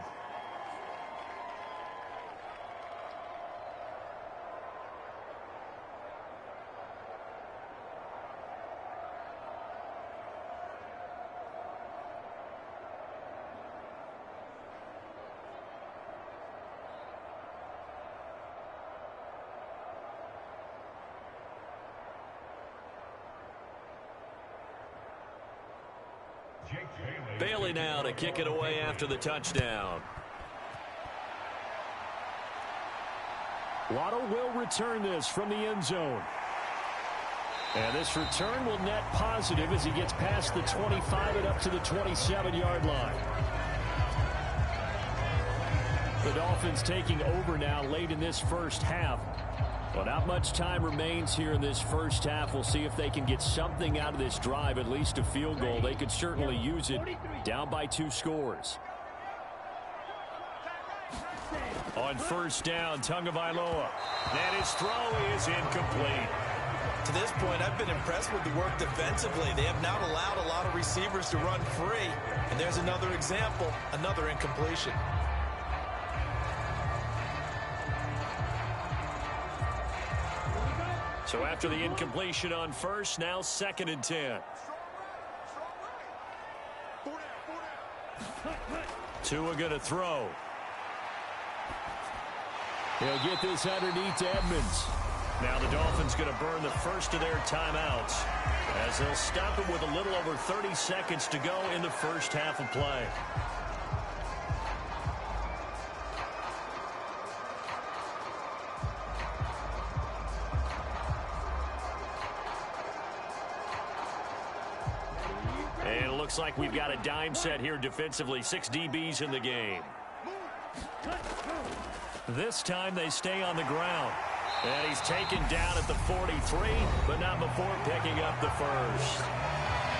Bailey now to kick it away after the touchdown. Waddle will return this from the end zone. And this return will net positive as he gets past the 25 and up to the 27-yard line. The Dolphins taking over now late in this 1st half. Well, not much time remains here in this 1st half. We'll see if they can get something out of this drive, at least a field goal. They could certainly use it down by 2 scores. On 1st down, Tagovailoa. And his throw is incomplete. To this point, I've been impressed with the work defensively. They have not allowed a lot of receivers to run free. And there's another example, another incompletion. So after the incompletion on 1st, now 2nd and 10. Tua going to throw. He'll get this underneath to Edmonds. Now the Dolphins going to burn the first of their timeouts as they'll stop it with a little over 30 seconds to go in the 1st half of play. And it looks like we've got a dime set here defensively. 6 DBs in the game. This time they stay on the ground. And he's taken down at the 43, but not before picking up the first.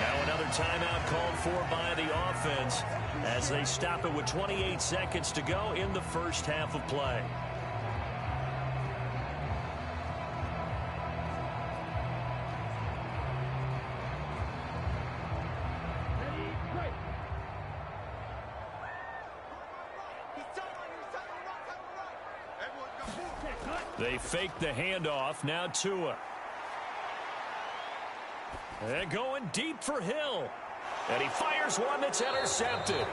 Now another timeout called for by the offense as they stop it with 28 seconds to go in the 1st half of play. They fake the handoff. Now Tua. And going deep for Hill. And he fires one that's intercepted.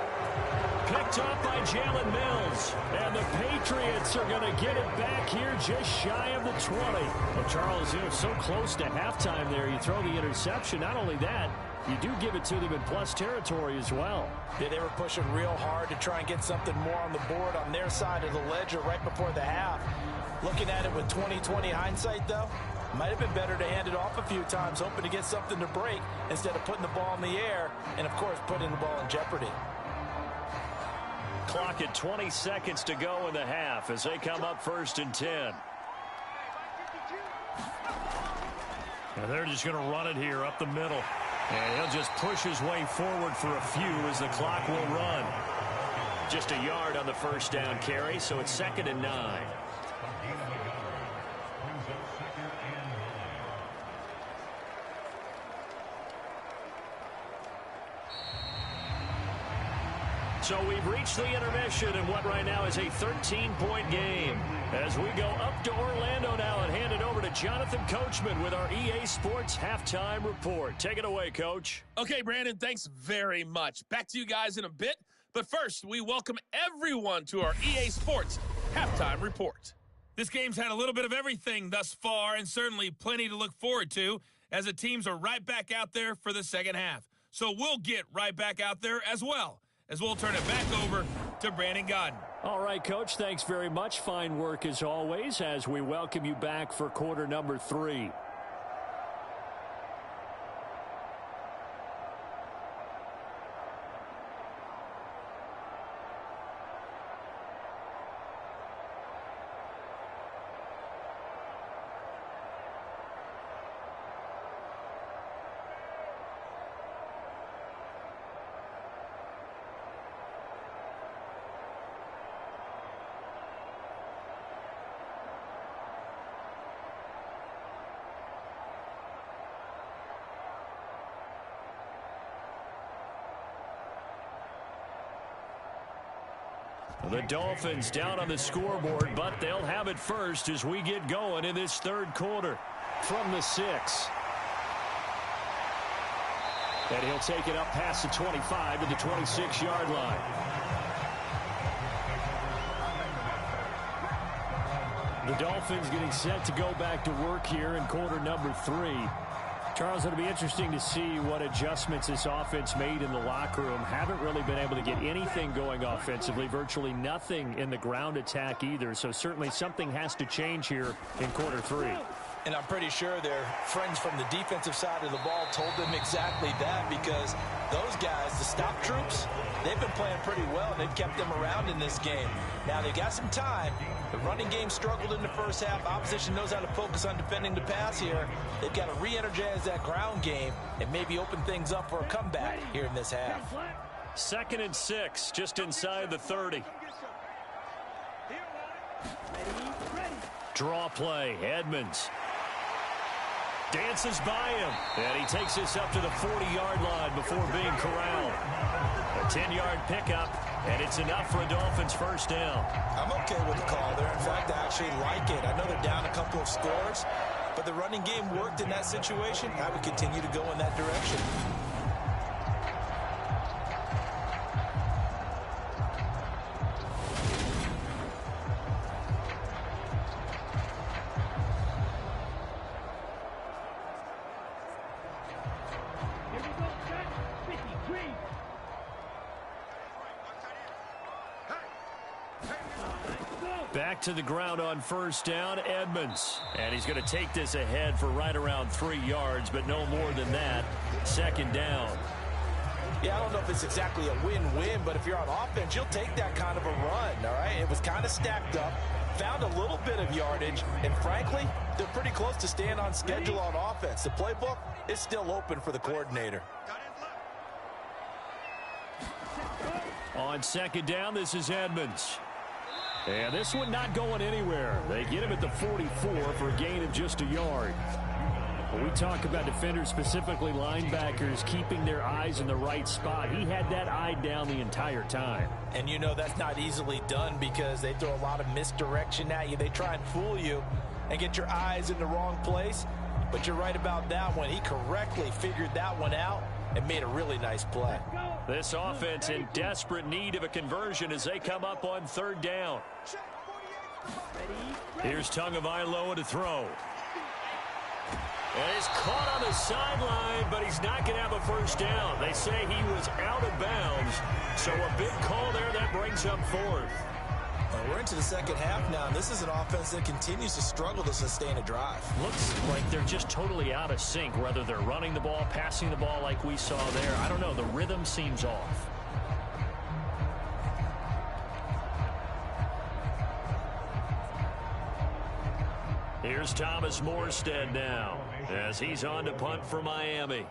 Picked up by Jalen Mills. And the Patriots are going to get it back here just shy of the 20. Well, Charles, so close to halftime there. You throw the interception. Not only that, you do give it to them in plus territory as well. Yeah, they were pushing real hard to try and get something more on the board on their side of the ledger right before the half. Looking at it with 20/20 hindsight, though, might have been better to hand it off a few times, hoping to get something to break instead of putting the ball in the air and, of course, putting the ball in jeopardy. Clock at 20 seconds to go in the half as they come up 1st and 10. Now they're just going to run it here up the middle. And he'll just push his way forward for a few as the clock will run. Just a yard on the first down carry, so it's 2nd and 9. So we've reached the intermission in what right now is a 13-point game. As we go up to Orlando now and hand it over to Jonathan Coachman with our EA Sports Halftime Report. Take it away, Coach. Okay, Brandon, thanks very much. Back to you guys in a bit. But first, we welcome everyone to our EA Sports Halftime Report. This game's had a little bit of everything thus far and certainly plenty to look forward to as the teams are right back out there for the second half. So we'll get right back out there as well, as we'll turn it back over to Brandon Godden. All right, Coach, thanks very much. Fine work as always as we welcome you back for quarter number 3. The Dolphins down on the scoreboard, but they'll have it first as we get going in this third quarter from the 6. And he'll take it up past the 25 to the 26-yard line. The Dolphins getting set to go back to work here in quarter number 3. Charles, it'll be interesting to see what adjustments this offense made in the locker room. Haven't really been able to get anything going offensively, virtually nothing in the ground attack either. So certainly something has to change here in quarter 3. And I'm pretty sure their friends from the defensive side of the ball told them exactly that, because those guys, the stop troops, they've been playing pretty well. They've kept them around in this game. Now they've got some time. The running game struggled in the first half. Opposition knows how to focus on defending the pass here. They've got to re-energize that ground game and maybe open things up for a comeback here in this half. 2nd and 6, just inside the 30. Draw play, Edmonds. Dances by him, and he takes this up to the 40-yard line before being corralled. A 10-yard pickup, and it's enough for a Dolphins first down. I'm okay with the call there. In fact, I actually like it. I know they're down a couple of scores, but the running game worked in that situation. I would continue to go in that direction. Back to the ground on first down, Edmonds. And he's going to take this ahead for right around 3 yards, but no more than that. 2nd down. Yeah, I don't know if it's exactly a win-win, but if you're on offense, you'll take that kind of a run, all right? It was kind of stacked up, found a little bit of yardage, and frankly, they're pretty close to staying on schedule on offense. The playbook is still open for the coordinator. On 2nd down, this is Edmonds. And this one not going anywhere. They get him at the 44 for a gain of just a yard. When we talk about defenders, specifically linebackers, keeping their eyes in the right spot, he had that eye down the entire time. And you know that's not easily done because they throw a lot of misdirection at you. They try and fool you and get your eyes in the wrong place. But you're right about that one. He correctly figured that one out and made a really nice play. This offense in desperate need of a conversion as they come up on third down. Here's Tagovailoa to throw. And he's caught on the sideline, but he's not going to have a first down. They say he was out of bounds, so a big call there that brings up fourth. We're into the second half now, and this is an offense that continues to struggle to sustain a drive. Looks like they're just totally out of sync, whether they're running the ball, passing the ball like we saw there. I don't know. The rhythm seems off. Here's Thomas Morstead now as he's on to punt for Miami.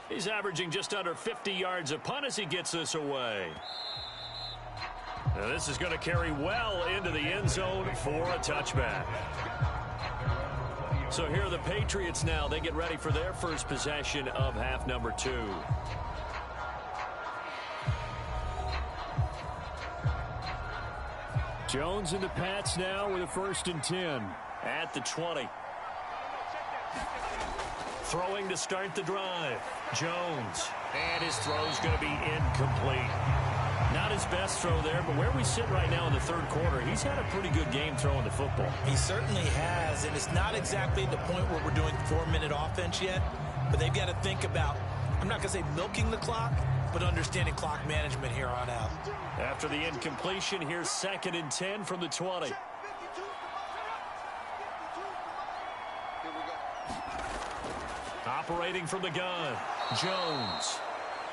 He's averaging just under 50 yards a punt as he gets this away. Now this is going to carry well into the end zone for a touchback. So here are the Patriots now. They get ready for their first possession of half number 2. Jones and the Pats now with a 1st and 10 at the 20. Throwing to start the drive. Jones. And his throw's going to be incomplete. Not his best throw there, but where we sit right now in the third quarter, he's had a pretty good game throwing the football. He certainly has, and it's not exactly the point where we're doing 4-minute offense yet, but they've got to think about, I'm not going to say milking the clock, but understanding clock management here on out. After the incompletion, here's 2nd and 10 from the 20. Operating from the gun, Jones.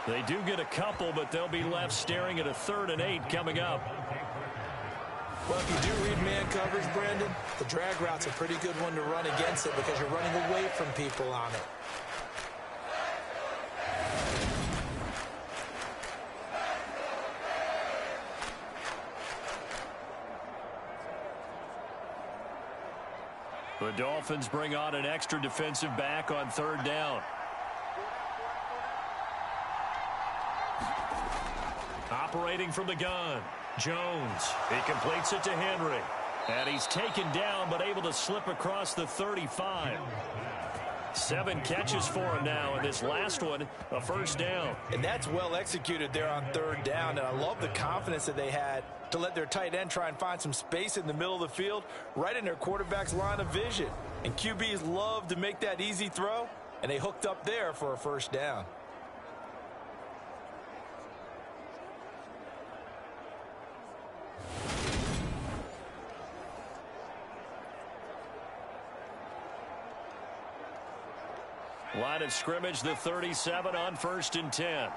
They do get a couple, but they'll be left staring at a 3rd and 8 coming up. Well, if you do read man coverage, Brandon, the drag route's a pretty good one to run against it because you're running away from people on it. The Dolphins bring on an extra defensive back on 3rd down. Operating from the gun, Jones. He completes it to Henry. And he's taken down, but able to slip across the 35. 7 catches for him now, and this last one, a 1st down. And that's well executed there on 3rd down, and I love the confidence that they had to let their tight end try and find some space in the middle of the field, right in their quarterback's line of vision. And QBs love to make that easy throw, and they hooked up there for a 1st down. Line of scrimmage, the 37 on 1st and 10.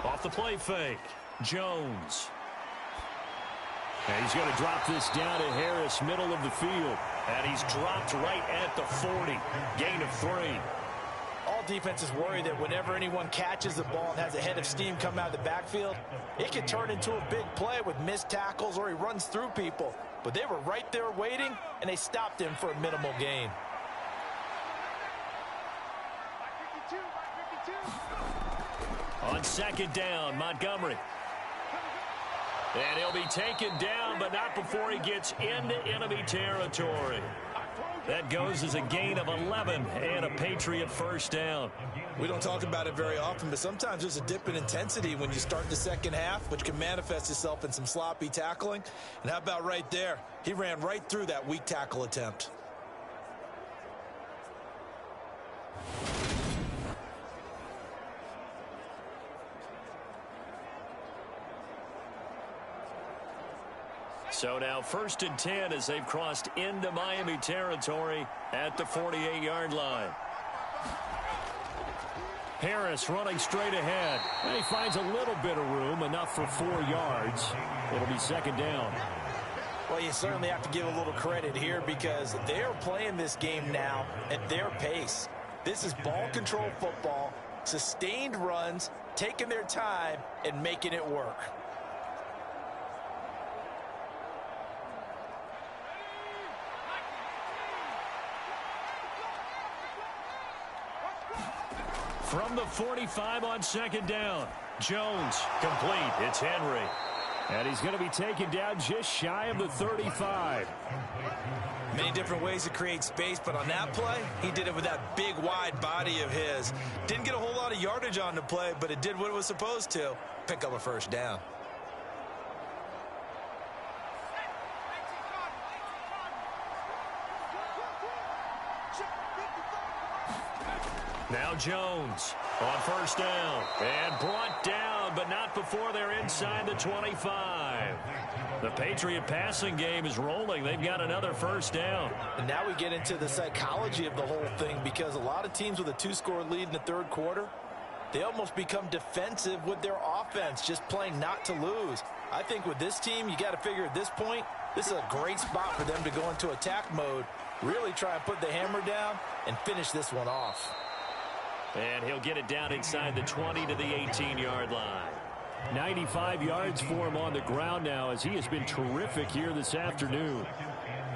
Off the play fake, Jones. And he's going to drop this down to Harris, middle of the field. And he's dropped right at the 40. Gain of 3. All defenses worry that whenever anyone catches the ball and has a head of steam come out of the backfield, it can turn into a big play with missed tackles or he runs through people. But they were right there waiting, and they stopped him for a minimal gain. On 2nd down, Montgomery. And he'll be taken down, but not before he gets into enemy territory. That goes as a gain of 11 and a Patriot 1st down. We don't talk about it very often, but sometimes there's a dip in intensity when you start the second half, which can manifest itself in some sloppy tackling. And how about right there? He ran right through that weak tackle attempt. So now 1st and 10 as they've crossed into Miami territory at the 48-yard line. Harris running straight ahead. And he finds a little bit of room, enough for 4 yards. It'll be 2nd down. Well, you certainly have to give a little credit here because they're playing this game now at their pace. This is ball control football, sustained runs, taking their time, and making it work. From the 45 on second down. Jones, complete. It's Henry. And he's going to be taken down just shy of the 35. Many different ways to create space, but on that play, he did it with that big, wide body of his. Didn't get a whole lot of yardage on the play, but it did what it was supposed to. Pick up a first down. Now Jones on first down. And brought down, but not before they're inside the 25. The Patriot passing game is rolling. They've got another first down. And now we get into the psychology of the whole thing, because a lot of teams with a 2-score lead in the third quarter, they almost become defensive with their offense, just playing not to lose. I think with this team, you got to figure at this point, this is a great spot for them to go into attack mode, really try and put the hammer down and finish this one off. And he'll get it down inside the 20 to the 18-yard line. 95 yards for him on the ground now, as he has been terrific here this afternoon.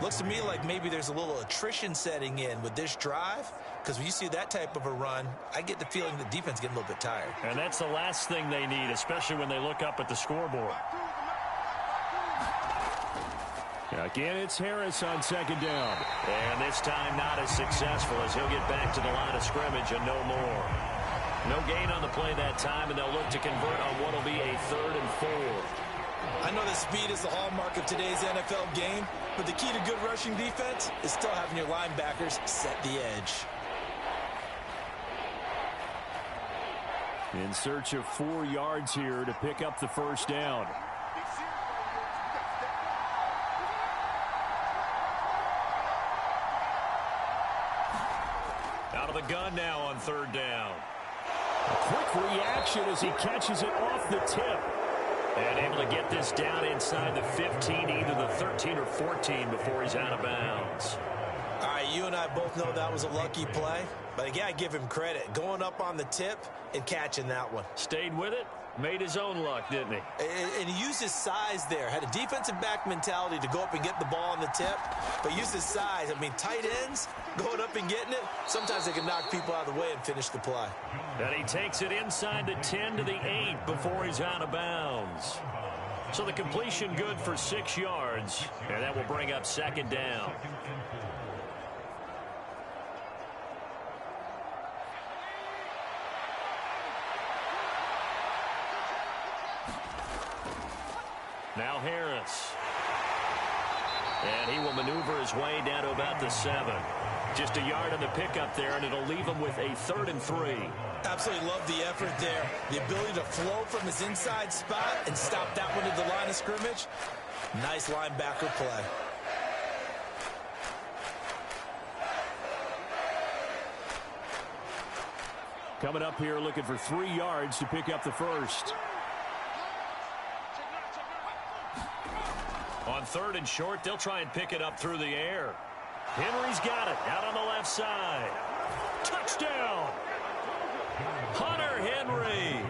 Looks to me like maybe there's a little attrition setting in with this drive, because when you see that type of a run, I get the feeling the defense getting a little bit tired. And that's the last thing they need, especially when they look up at the scoreboard. Again, it's Harris on second down. And this time not as successful, as he'll get back to the line of scrimmage and no more. No gain on the play that time, and they'll look to convert on what will be a 3rd and 4. I know that speed is the hallmark of today's NFL game, but the key to good rushing defense is still having your linebackers set the edge. In search of 4 yards here to pick up the first down. Out of the gun now on 3rd down. A quick reaction as he catches it off the tip. And able to get this down inside the 15, either the 13 or 14 before he's out of bounds. All right, you and I both know that was a lucky play. But again, I give him credit. Going up on the tip and catching that one. Stayed with it. Made his own luck, didn't he? And he used his size there. Had a defensive back mentality to go up and get the ball on the tip. But used his size. I mean, tight ends going up and getting it, sometimes they can knock people out of the way and finish the play. And he takes it inside the 10 to the 8 before he's out of bounds. So the completion good for 6 yards. And that will bring up 2nd down. Now Harris. And he will maneuver his way down to about the 7. Just a yard on the pickup there, and it'll leave him with a 3rd and 3. Absolutely love the effort there. The ability to flow from his inside spot and stop that one at the line of scrimmage. Nice linebacker play. Coming up here looking for 3 yards to pick up the first. On 3rd and short, they'll try and pick it up through the air. Henry's got it out on the left side. Touchdown! Hunter Henry.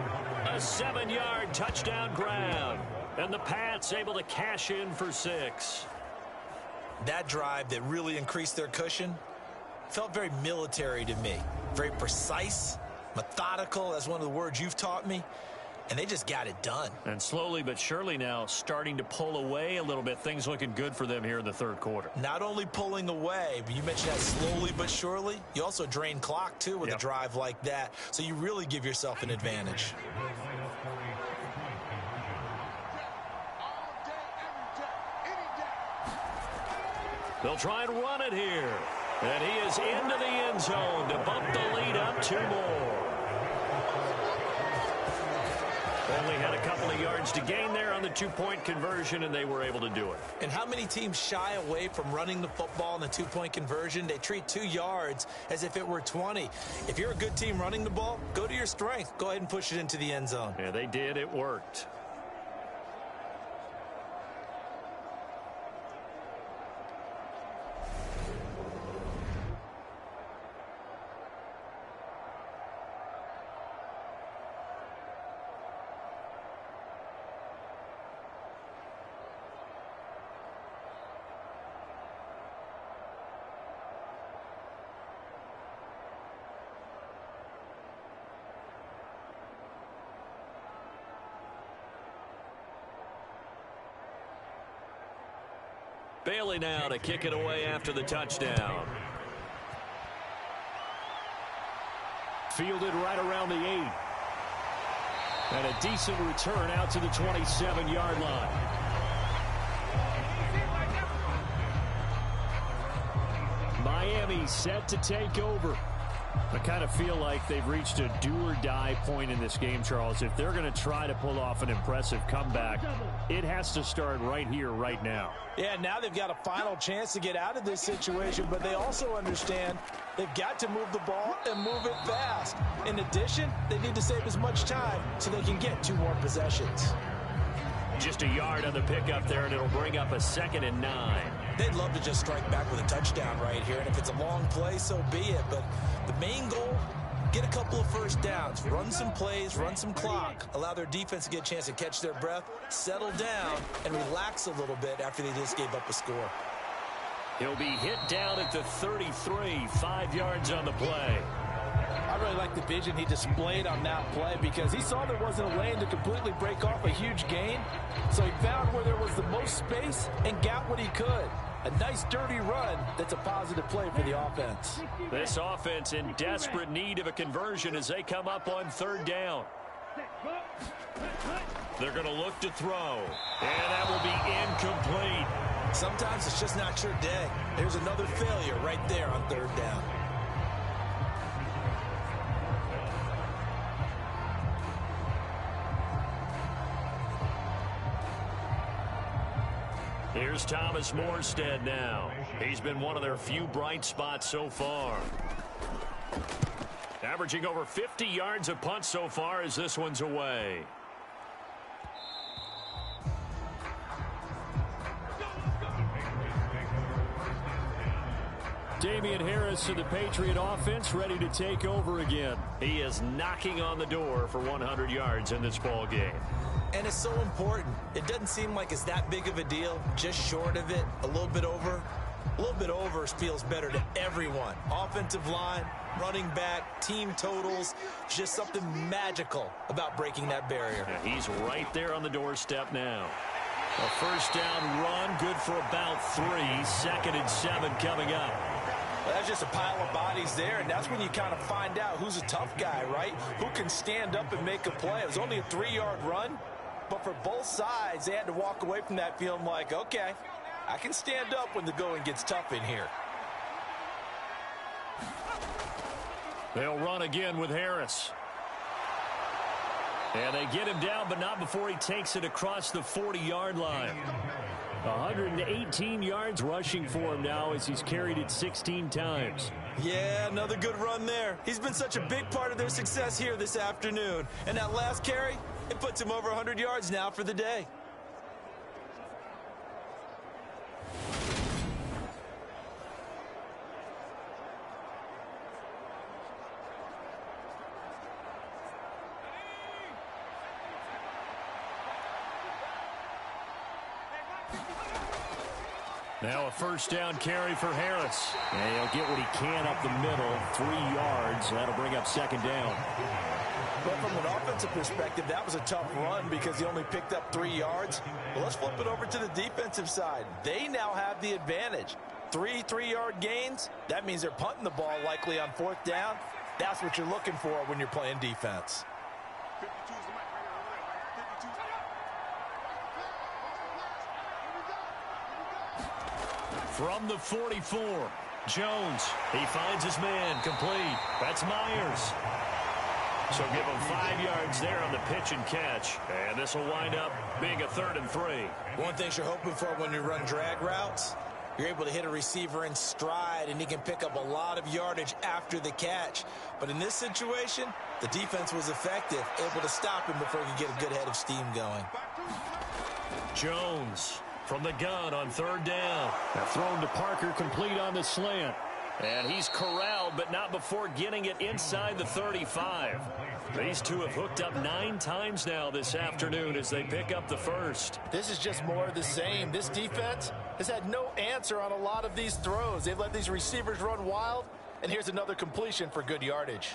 A 7-yard touchdown grab. And the Pats able to cash in for 6. That drive that really increased their cushion felt very military to me. Very precise, methodical. That's one of the words you've taught me. And they just got it done. And slowly but surely now starting to pull away a little bit. Things looking good for them here in the 3rd quarter. Not only pulling away, but you mentioned that slowly but surely. You also drain clock, too, with a drive like that. So you really give yourself an advantage. They'll try and run it here. And he is into the end zone to bump the lead up 2 more. Only had a couple of yards to gain there on the 2-point conversion, and they were able to do it. And how many teams shy away from running the football in the 2-point conversion? They treat 2 yards as if it were 20. If you're a good team running the ball, go to your strength. Go ahead and push it into the end zone. Yeah, they did. It worked. Bailey now to kick it away after the touchdown. Fielded right around the 8. And a decent return out to the 27-yard line. Miami set to take over. I kind of feel like they've reached a do-or-die point in this game, Charles. If they're going to try to pull off an impressive comeback, it has to start right here, right now. Yeah, now they've got a final chance to get out of this situation, but they also understand they've got to move the ball and move it fast. In addition, they need to save as much time so they can get 2 more possessions. Just a yard on the pickup there, and it'll bring up a 2nd and 9. They'd love to just strike back with a touchdown right here, and if it's a long play, so be it. But the main goal, get a couple of first downs, run some plays, run some clock, allow their defense to get a chance to catch their breath, settle down, and relax a little bit after they just gave up a score. He'll be hit down at the 33, 5 yards on the play. I really like the vision he displayed on that play because he saw there wasn't a lane to completely break off a huge gain. So he found where there was the most space and got what he could. A nice dirty run that's a positive play for the offense. This offense in desperate need of a conversion as they come up on 3rd down. They're going to look to throw. And that will be incomplete. Sometimes it's just not your day. There's another failure right there on 3rd down. Here's Thomas Morstead now. He's been one of their few bright spots so far. Averaging over 50 yards a punt so far as this one's away. Damian Harris of the Patriot offense ready to take over again. He is knocking on the door for 100 yards in this ball game. And it's so important. It doesn't seem like it's that big of a deal, just short of it, a little bit over. A little bit over feels better to everyone. Offensive line, running back, team totals, just something magical about breaking that barrier. Yeah, he's right there on the doorstep now. A 1st down run, good for about 3. 2nd and 7 coming up. Well, that's just a pile of bodies there, and that's when you kind of find out who's a tough guy, right? Who can stand up and make a play. It was only a 3-yard run. But for both sides, they had to walk away from that feeling like, okay, I can stand up when the going gets tough in here. They'll run again with Harris. And they get him down, but not before he takes it across the 40-yard line. 118 yards rushing for him now as he's carried it 16 times. Yeah, another good run there. He's been such a big part of their success here this afternoon. And that last carry, it puts him over 100 yards now for the day. Now a 1st down carry for Harris. And he'll get what he can up the middle, 3 yards. That'll bring up 2nd down. But from an offensive perspective, that was a tough run because he only picked up 3 yards. Well, let's flip it over to the defensive side. They now have the advantage. 3 3-yard gains, that means they're punting the ball likely on 4th down. That's what you're looking for when you're playing defense. From the 44, Jones. He finds his man, complete. That's Myers. So give him 5 yards there on the pitch and catch. And this will wind up being a 3rd and 3. One thing you're hoping for when you run drag routes, you're able to hit a receiver in stride, and he can pick up a lot of yardage after the catch. But in this situation, the defense was effective, able to stop him before he could get a good head of steam going. Jones from the gun on 3rd down. Now thrown to Parker, complete on the slant. And he's corralled, but not before getting it inside the 35. These two have hooked up 9 times now this afternoon as they pick up the 1st. This is just more of the same. This defense has had no answer on a lot of these throws. They've let these receivers run wild, and here's another completion for good yardage.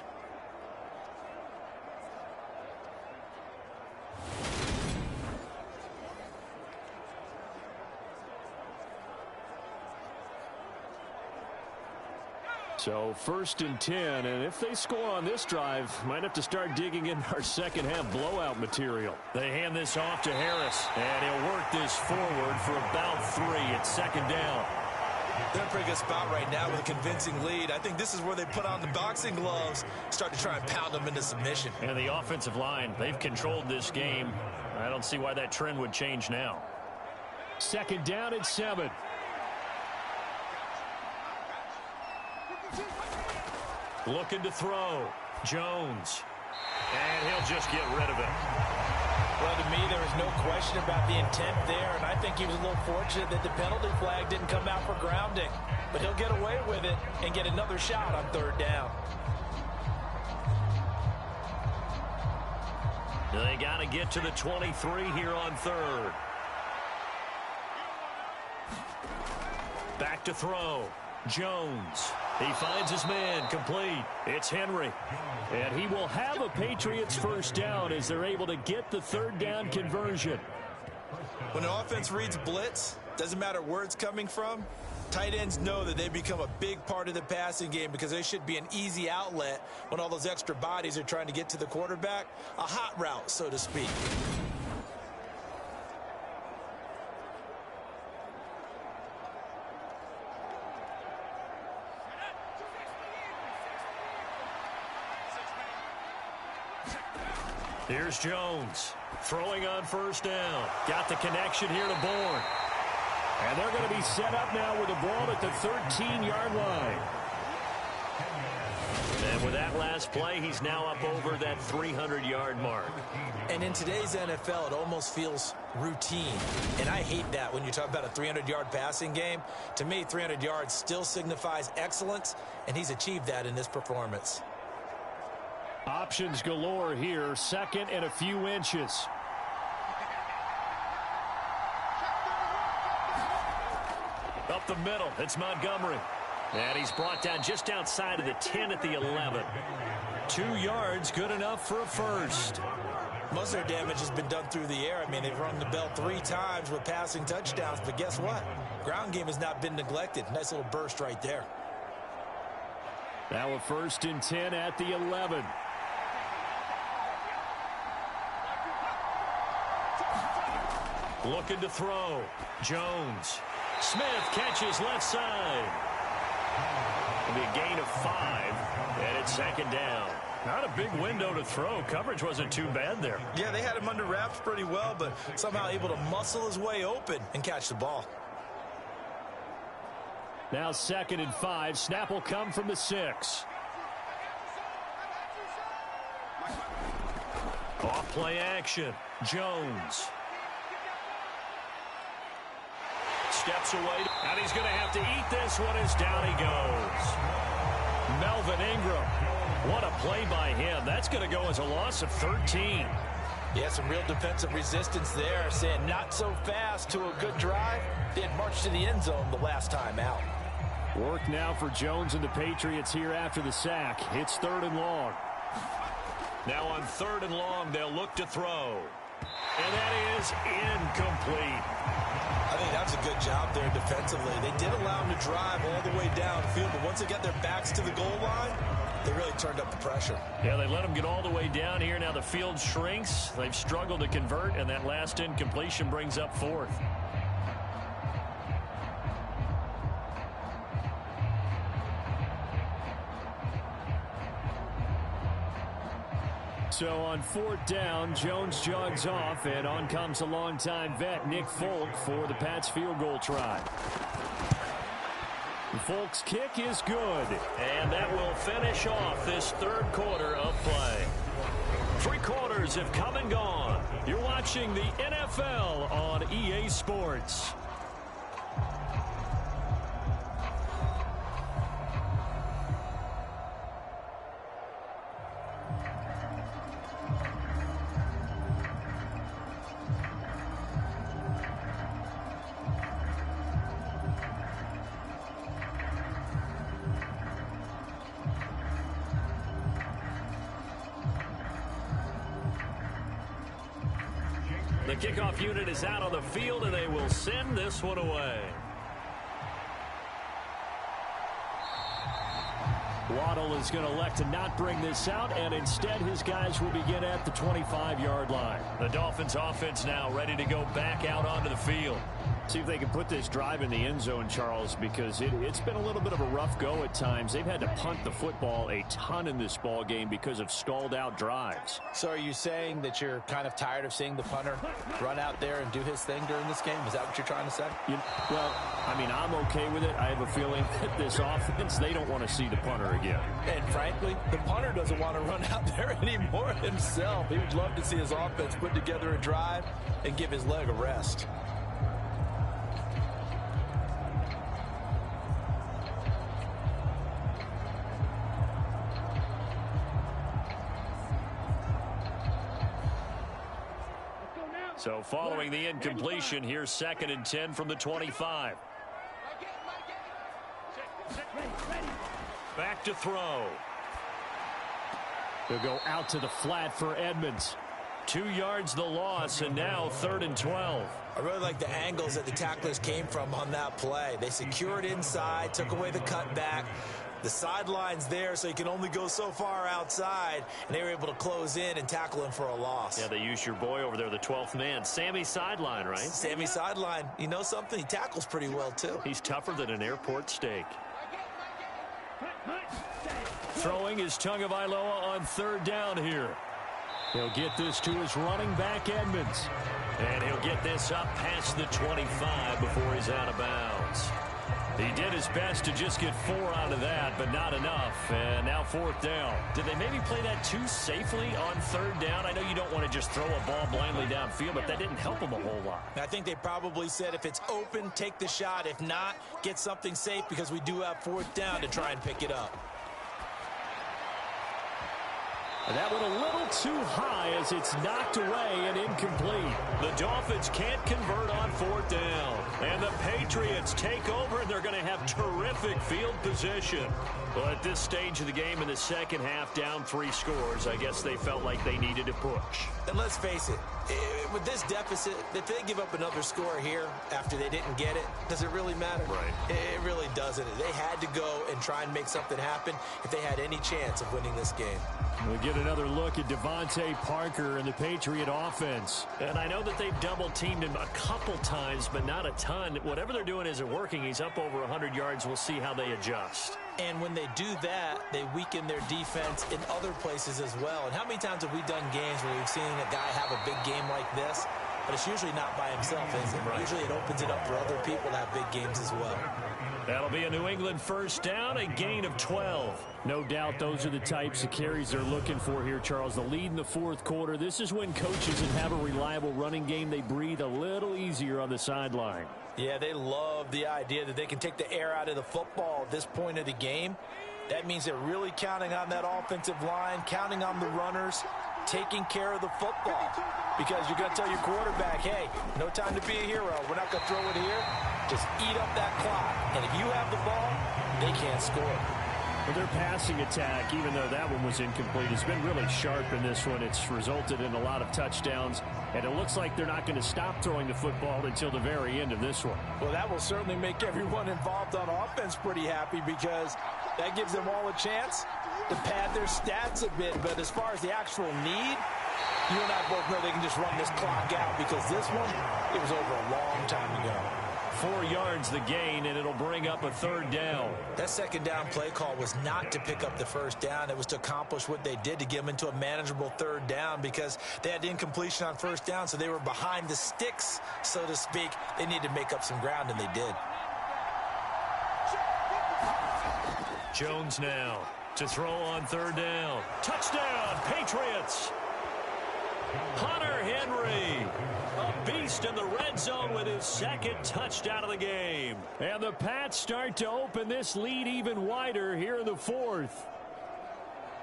So 1st and 10, and if they score on this drive, might have to start digging in our second half blowout material. They hand this off to Harris, and he'll work this forward for about 3 at 2nd down. They're in a pretty good spot right now with a convincing lead. I think this is where they put on the boxing gloves, start to try and pound them into submission. And the offensive line, they've controlled this game. I don't see why that trend would change now. 2nd down and 7. Looking to throw. Jones. And he'll just get rid of it. Well, to me, there was no question about the intent there, and I think he was a little fortunate that the penalty flag didn't come out for grounding. But he'll get away with it and get another shot on 3rd down. They got to get to the 23 here on 3rd. Back to throw. Jones. He finds his man complete. It's Henry. And he will have a Patriots 1st down as they're able to get the 3rd down conversion. When an offense reads blitz, doesn't matter where it's coming from, tight ends know that they become a big part of the passing game because they should be an easy outlet when all those extra bodies are trying to get to the quarterback. A hot route, so to speak. Here's Jones throwing on 1st down. Got the connection here to Bourne. And they're going to be set up now with the ball at the 13-yard line. And with that last play, he's now up over that 300-yard mark. And in today's NFL, it almost feels routine. And I hate that when you talk about a 300-yard passing game. To me, 300 yards still signifies excellence, and he's achieved that in this performance. Options galore here. 2nd and a few inches. Up the middle, it's Montgomery. And he's brought down just outside of the 10 at the 11. 2 yards, good enough for a 1st. Most of their damage has been done through the air. I mean, they've rung the bell 3 times with passing touchdowns. But guess what? Ground game has not been neglected. Nice little burst right there. Now a 1st and 10 at the 11. Looking to throw. Jones. Smith catches left side. It'll be a gain of 5, and it's 2nd down. Not a big window to throw. Coverage wasn't too bad there. Yeah, they had him under wraps pretty well, but somehow able to muscle his way open and catch the ball. Now 2nd and 5. Snap will come from the 6. Off play action. Jones. Steps away, and he's going to have to eat this one as down he goes. Melvin Ingram. What a play by him. That's going to go as a loss of 13. Yeah, some real defensive resistance there, saying not so fast to a good drive. They had marched to the end zone the last time out. Work now for Jones and the Patriots here after the sack. It's 3rd and long. Now on 3rd and long, they'll look to throw. And that is incomplete. I think that's a good job there defensively. They did allow him to drive all the way downfield, but once they got their backs to the goal line, they really turned up the pressure. Yeah, they let him get all the way down here. Now the field shrinks. They've struggled to convert, and that last incompletion brings up 4th. So on 4th down, Jones jogs off, and on comes a longtime vet, Nick Folk, for the Pats field goal try. Folk's kick is good, and that will finish off this 3rd quarter of play. 3 quarters have come and gone. You're watching the NFL on EA Sports. The kickoff unit is out on the field, and they will send this one away. Waddle is going to elect to not bring this out, and instead his guys will begin at the 25-yard line. The Dolphins offense now ready to go back out onto the field. See if they can put this drive in the end zone, Charles, because it's been a little bit of a rough go at times. They've had to punt the football a ton in this ball game because of stalled out drives. So are you saying that you're kind of tired of seeing the punter run out there and do his thing during this game? Is that what you're trying to say? Well, I mean, I'm okay with it. I have a feeling that this offense, they don't want to see the punter again. And frankly, the punter doesn't want to run out there anymore himself. He would love to see his offense put together a drive and give his leg a rest. So following the incompletion, here's 2nd and 10 from the 25. Back to throw. They'll go out to the flat for Edmonds. 2 yards the loss, and now 3rd and 12. I really like the angles that the tacklers came from on that play. They secured inside, took away the cutback. The sideline's there, so you can only go so far outside, and they were able to close in and tackle him for a loss. Yeah, they used your boy over there, the 12th man. Sammy Sideline, right? Sammy Sideline. You know something? He tackles pretty well, too. He's tougher than an airport steak. Throwing is Tagovailoa on 3rd down here. He'll get this to his running back, Edmonds. And he'll get this up past the 25 before he's out of bounds. He did his best to just get 4 out of that, but not enough. And now 4th down. Did they maybe play that too safely on 3rd down? I know you don't want to just throw a ball blindly downfield, but that didn't help them a whole lot. I think they probably said if it's open, take the shot. If not, get something safe because we do have 4th down to try and pick it up. And that went a little too high as it's knocked away and incomplete. The Dolphins can't convert on 4th down. And the Patriots take over, and they're going to have terrific field position. Well, at this stage of the game in the second half, down 3 scores, I guess they felt like they needed to push. And let's face it, with this deficit, if they give up another score here after they didn't get it, does it really matter? Right. It really doesn't. They had to go and try and make something happen if they had any chance of winning this game. We'll get another look at Devontae Parker and the Patriot offense. And I know that they've double-teamed him a couple times, but not a ton. Whatever they're doing isn't working. He's up over 100 yards. We'll see how they adjust. And when they do that, they weaken their defense in other places as well. And how many times have we done games where we've seen a guy have a big game like this? But it's usually not by himself, is it? Right. Usually it opens it up for other people to have big games as well. That'll be a New England 1st down, a gain of 12. No doubt those are the types of carries they're looking for here, Charles. The lead in the 4th quarter. This is when coaches that have a reliable running game, they breathe a little easier on the sideline. Yeah, they love the idea that they can take the air out of the football at this point of the game. That means they're really counting on that offensive line, counting on the runners, taking care of the football. Because you're going to tell your quarterback, hey, no time to be a hero. We're not going to throw it here. Just eat up that clock. And if you have the ball, they can't score. Well, their passing attack, even though that one was incomplete, has been really sharp in this one. It's resulted in a lot of touchdowns, and it looks like they're not going to stop throwing the football until the very end of this one. Well, that will certainly make everyone involved on offense pretty happy because that gives them all a chance to pad their stats a bit. But as far as the actual need, you and I both know they can just run this clock out because this one, it was over a long time ago. 4 yards the gain, and it'll bring up a 3rd down. That 2nd down play call was not to pick up the 1st down. It was to accomplish what they did to get them into a manageable 3rd down because they had incompletion on 1st down, so they were behind the sticks, so to speak. They needed to make up some ground, and they did. Jones now to throw on 3rd down. Touchdown, Patriots! Hunter Henry, a beast in the red zone with his 2nd touchdown of the game. And the Pats start to open this lead even wider here in the 4th.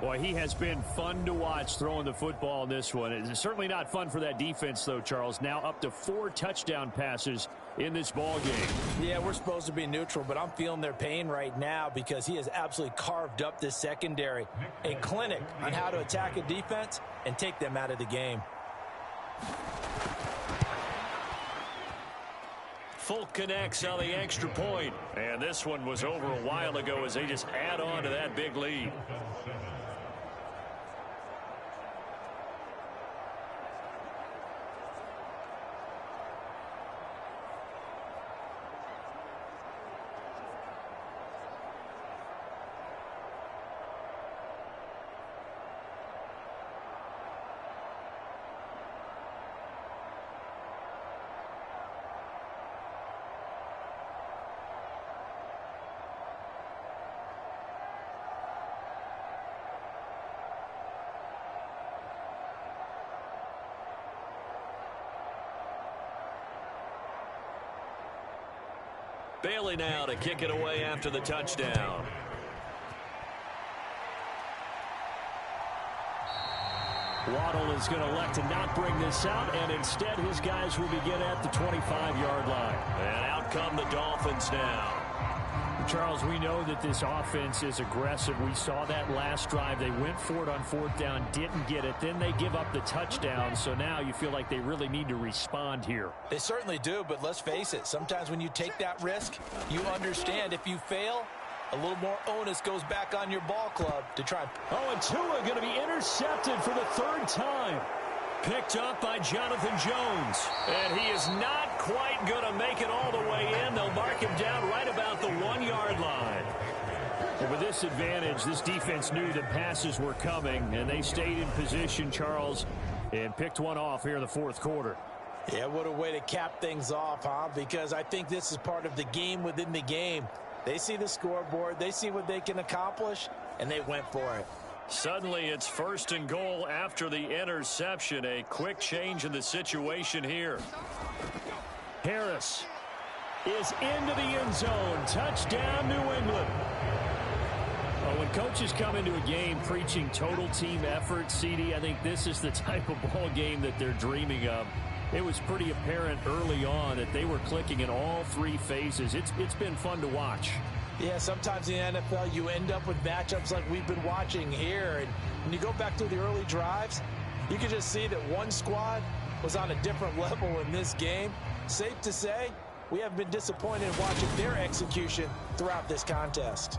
Boy, he has been fun to watch throwing the football in this one. It's certainly not fun for that defense, though, Charles. Now up to 4 touchdown passes in this ball game. Yeah, we're supposed to be neutral, but I'm feeling their pain right now because he has absolutely carved up this secondary. A clinic on how to attack a defense and take them out of the game. Folk connects on the extra point. And this one was over a while ago as they just add on to that big lead. Bailey now to kick it away after the touchdown. Waddle is going to elect to not bring this out, and instead his guys will begin at the 25-yard line. And out come the Dolphins now. Charles, we know that this offense is aggressive. We saw that last drive. They went for it on 4th down, didn't get it. Then they give up the touchdown. So now you feel like they really need to respond here. They certainly do, but let's face it. Sometimes when you take that risk, you understand if you fail, a little more onus goes back on your ball club to try. Oh, and Tua going to be intercepted for the 3rd time. Picked up by Jonathan Jones. And he is not quite going to make it all the way in. They'll mark him down right about the 1-yard line. Well, with this advantage, this defense knew that passes were coming, and they stayed in position, Charles, and picked one off here in the 4th quarter. Yeah, what a way to cap things off, huh? Because I think this is part of the game within the game. They see the scoreboard, they see what they can accomplish, and they went for it. Suddenly it's 1st and goal after the interception. A quick change in the situation here. Harris is into the end zone. Touchdown, New England. Well, when coaches come into a game preaching total team effort, CD, I think this is the type of ball game that they're dreaming of. It was pretty apparent early on that they were clicking in all 3 phases. It's been fun to watch. Yeah, sometimes in the NFL you end up with matchups like we've been watching here. And when you go back to the early drives, you can just see that one squad was on a different level in this game. Safe to say, we have been disappointed in watching their execution throughout this contest.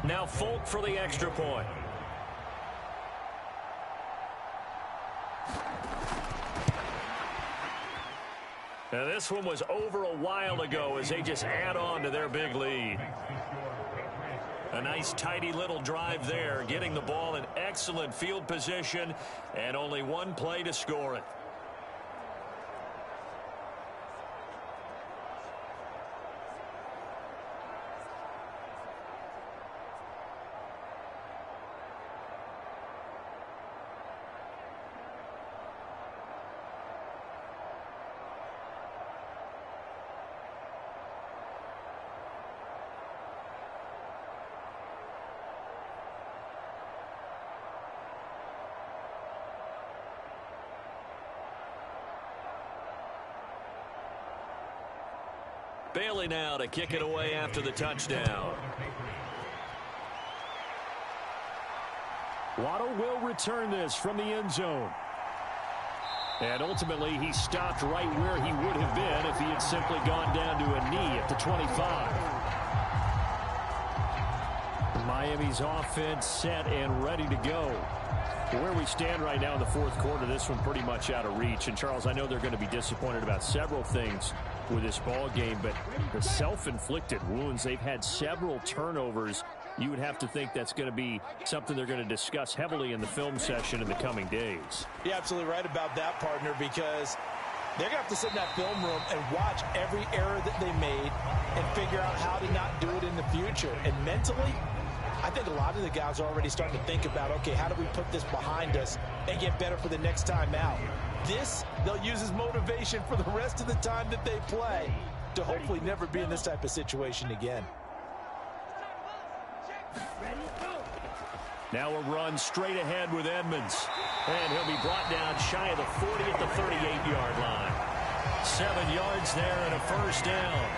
Now Folk for the extra point. Now this one was over a while ago as they just add on to their big lead. A nice tidy little drive there, getting the ball in excellent field position and only one play to score it. Bailey now to kick it away after the touchdown. Waddle will return this from the end zone. And ultimately, he stopped right where he would have been if he had simply gone down to a knee at the 25. Miami's offense set and ready to go. Where we stand right now in the 4th quarter, this one pretty much out of reach. And, Charles, I know they're going to be disappointed about several things with this ball game, but the self-inflicted wounds, they've had several turnovers. You would have to think that's going to be something they're going to discuss heavily in the film session in the coming days. You're absolutely right about that, partner, because they're going to have to sit in that film room and watch every error that they made and figure out how to not do it in the future. And mentally, I think a lot of the guys are already starting to think about, okay, how do we put this behind us and get better for the next time out? This, they'll use as motivation for the rest of the time that they play to hopefully never be in this type of situation again. Now a run straight ahead with Edmonds. And he'll be brought down shy of the 40 at the 38-yard line. 7 yards there and a 1st down.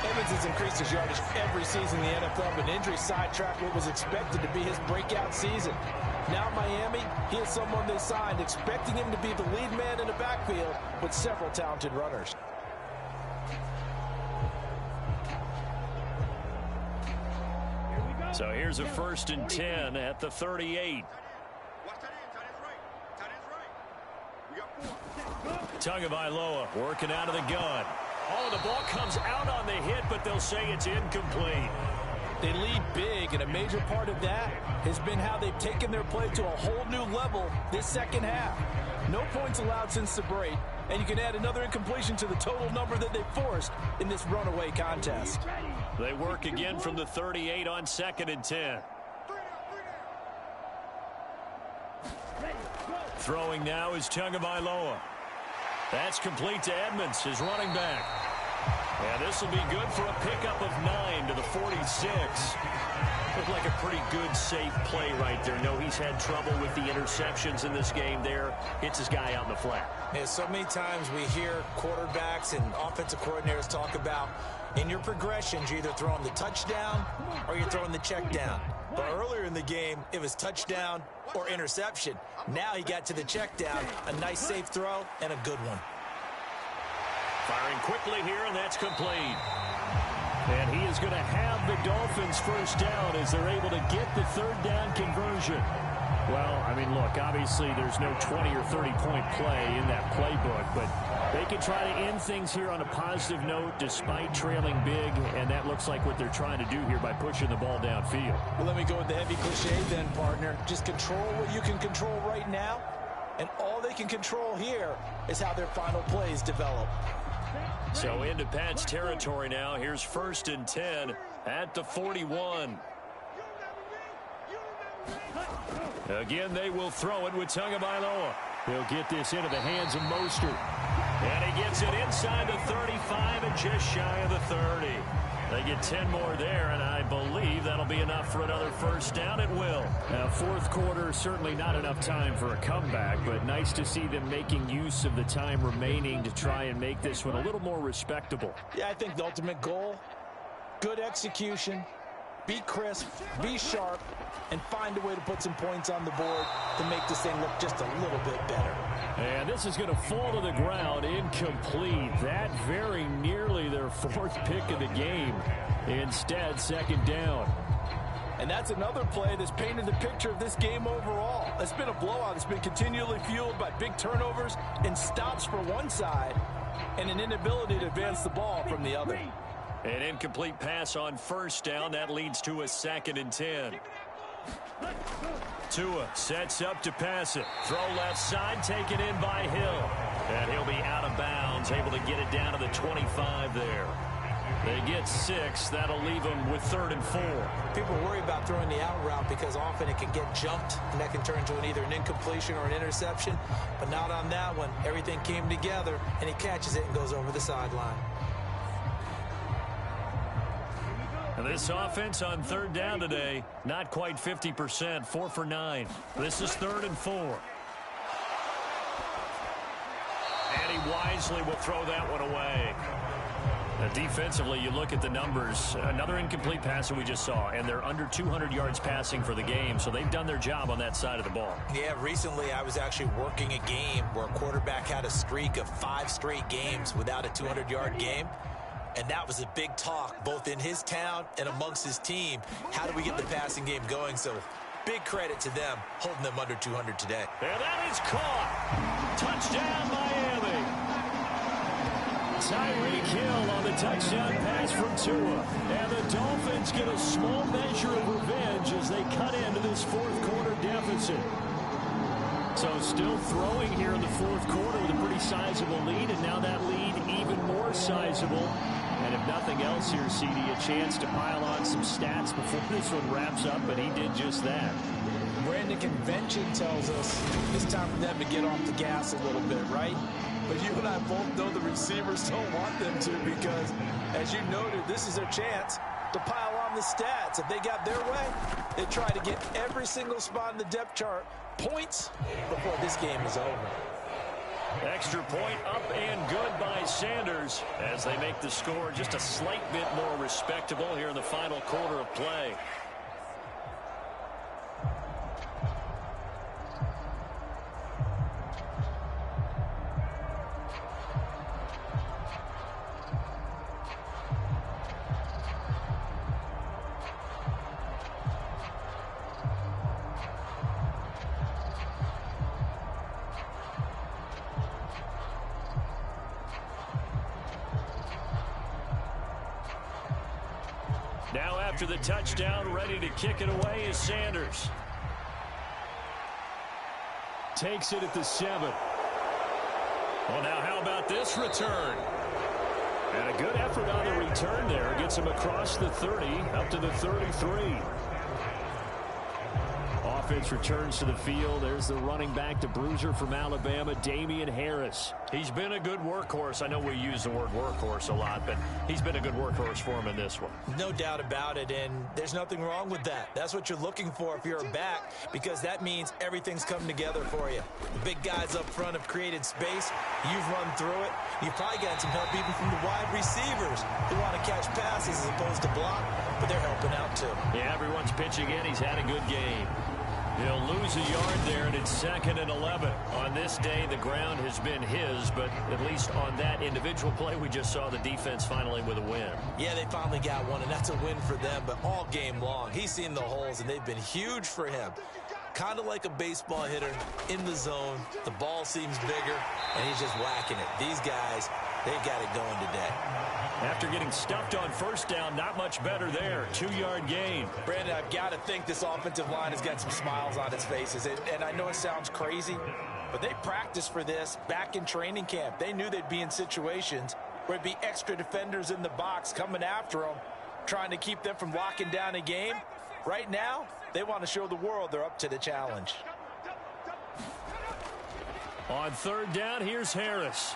Edmonds has increased his yardage every season in the NFL, but injury sidetracked what was expected to be his breakout season. Now Miami, he is someone they signed, expecting him to be the lead man in the backfield with several talented runners. So here's a 1st and 10 at the 38. Tagovailoa working out of the gun. Oh, the ball comes out on the hit, but they'll say it's incomplete. They lead big, and a major part of that has been how they've taken their play to a whole new level this second half. No points allowed since the break, and you can add another incompletion to the total number that they forced in this runaway contest. They work again from the 38 on 2nd and 10. Throwing now is Tagovailoa. That's complete to Edmonds, his running back. And this will be good for a pickup of 9 to the 46. Looked like a pretty good, safe play right there. No, he's had trouble with the interceptions in this game there. Hits his guy out in the flat. Yeah, so many times we hear quarterbacks and offensive coordinators talk about in your progressions, you're either throwing the touchdown or you're throwing the check down. But earlier in the game, it was touchdown or interception. Now he got to the check down, a nice safe throw, and a good one. Firing quickly here, and that's complete. And he is going to have the Dolphins 1st down as they're able to get the 3rd down conversion. Well, I mean, look, obviously there's no 20 or 30-point play in that playbook, but they can try to end things here on a positive note despite trailing big, and that looks like what they're trying to do here by pushing the ball downfield. Well, let me go with the heavy cliche then, partner. Just control what you can control right now, and all they can control here is how their final plays develop. So into Pat's territory now. Here's 1st and 10 at the 41. Again, they will throw it with Tagovailoa. He'll get this into the hands of Mostert. And he gets it inside the 35 and just shy of the 30. They get 10 more there, and I believe that'll be enough for another 1st down. It will. Now, 4th quarter, certainly not enough time for a comeback, but nice to see them making use of the time remaining to try and make this one a little more respectable. Yeah, I think the ultimate goal, good execution, be crisp, be sharp, and find a way to put some points on the board to make this thing look just a little bit better. And this is going to fall to the ground, incomplete. That very nearly their 4th pick of the game. Instead, 2nd down. And that's another play that's painted the picture of this game overall. It's been a blowout. It's been continually fueled by big turnovers and stops for one side and an inability to advance the ball from the other. An incomplete pass on 1st down. That leads to a 2nd and 10. Tua sets up to pass it. Throw left side, taken in by Hill. And he'll be out of bounds, able to get it down to the 25 there. They get 6. That'll leave them with 3rd and 4. People worry about throwing the out route because often it can get jumped, and that can turn into either an incompletion or an interception. But not on that one. Everything came together, and he catches it and goes over the sideline. This offense on 3rd down today, not quite 50%, 4 for 9. This is 3rd and 4. And he wisely will throw that one away. Now, defensively, you look at the numbers. Another incomplete pass that we just saw, and they're under 200 yards passing for the game, so they've done their job on that side of the ball. Yeah, recently I was actually working a game where a quarterback had a streak of 5 straight games without a 200-yard game. And that was a big talk, both in his town and amongst his team. How do we get the passing game going? So big credit to them, holding them under 200 today. And that is caught. Touchdown, Miami. Tyreek Hill on the touchdown pass from Tua. And the Dolphins get a small measure of revenge as they cut into this 4th quarter deficit. So still throwing here in the 4th quarter with a pretty sizable lead, and now that lead even more sizable. And if nothing else here, CD, a chance to pile on some stats before this one wraps up, but he did just that. Brandon, convention tells us it's time for them to get off the gas a little bit, right? But you and I both know the receivers don't want them to because, as you noted, this is their chance to pile on the stats. If they got their way, they try to get every single spot in the depth chart points before this game is over. Extra point up and good by Sanders as they make the score just a slight bit more respectable here in the final quarter of play. Now after the touchdown, ready to kick it away is Sanders. Takes it at the 7. Well, now how about this return? And a good effort on the return there. Gets him across the 30, up to the 33. Offense returns to the field. There's the running back, the bruiser from Alabama, Damian Harris. He's been a good workhorse. I know we use the word workhorse a lot, but he's been a good workhorse for him in this one. No doubt about it, and there's nothing wrong with that. That's what you're looking for if you're a back, because that means everything's come together for you. The big guys up front have created space. You've run through it. You've probably gotten some help even from the wide receivers who want to catch passes as opposed to block, but they're helping out too. Yeah, everyone's pitching in. He's had a good game. He'll lose a yard there, and it's 2nd and 11. On this day, the ground has been his, but at least on that individual play, we just saw the defense finally with a win. Yeah, they finally got one, and that's a win for them, but all game long, he's seen the holes, and they've been huge for him. Kind of like a baseball hitter in the zone. The ball seems bigger, and he's just whacking it. These guys, they got it going today. After getting stuffed on first down, not much better there. 2-yard gain. Brandon, I've got to think this offensive line has got some smiles on its faces. And I know it sounds crazy, but they practiced for this back in training camp. They knew they'd be in situations where it'd be extra defenders in the box coming after them, trying to keep them from locking down a game. Right now, they want to show the world they're up to the challenge. On 3rd down, here's Harris.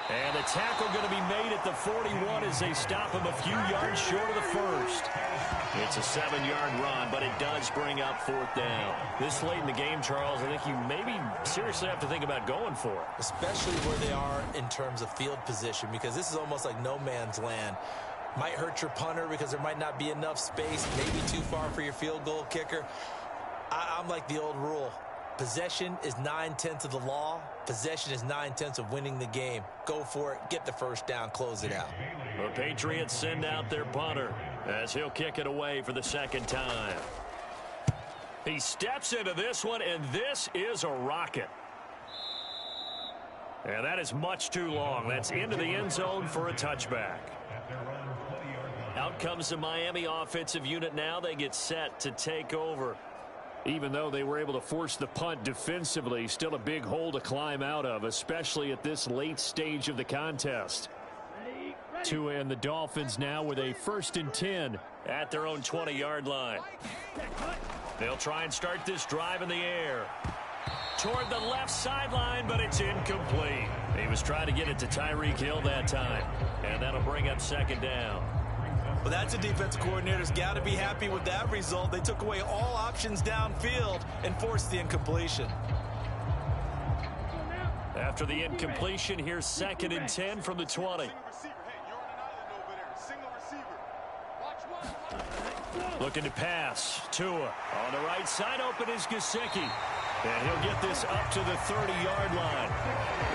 And the tackle going to be made at the 41 as they stop him a few yards short of the first. It's a 7-yard run, but it does bring up 4th down. This late in the game, Charles, I think you maybe seriously have to think about going for it. Especially where they are in terms of field position, because this is almost like no man's land. Might hurt your punter because there might not be enough space, maybe too far for your field goal kicker. I'm like the old rule. Possession is 9/10 of the law. Possession is 9/10 of winning the game. Go for it. Get the first down. Close it out. The Patriots send out their punter as he'll kick it away for the 2nd time. He steps into this one, and this is a rocket. And that is much too long. That's into the end zone for a touchback. Out comes the Miami offensive unit now. They get set to take over. Even though they were able to force the punt defensively, still a big hole to climb out of, especially at this late stage of the contest. Tua and the Dolphins now with a 1st and 10 at their own 20-yard line. They'll try and start this drive in the air. Toward the left sideline, but it's incomplete. He was trying to get it to Tyreek Hill that time, and that'll bring up 2nd down. Well, that's a defensive coordinator's got to be happy with that result. They took away all options downfield and forced the incompletion. After the incompletion, here's 2nd and 10 from the 20. Looking to pass. Tua on the right side. Open is Gesicki. And he'll get this up to the 30-yard line.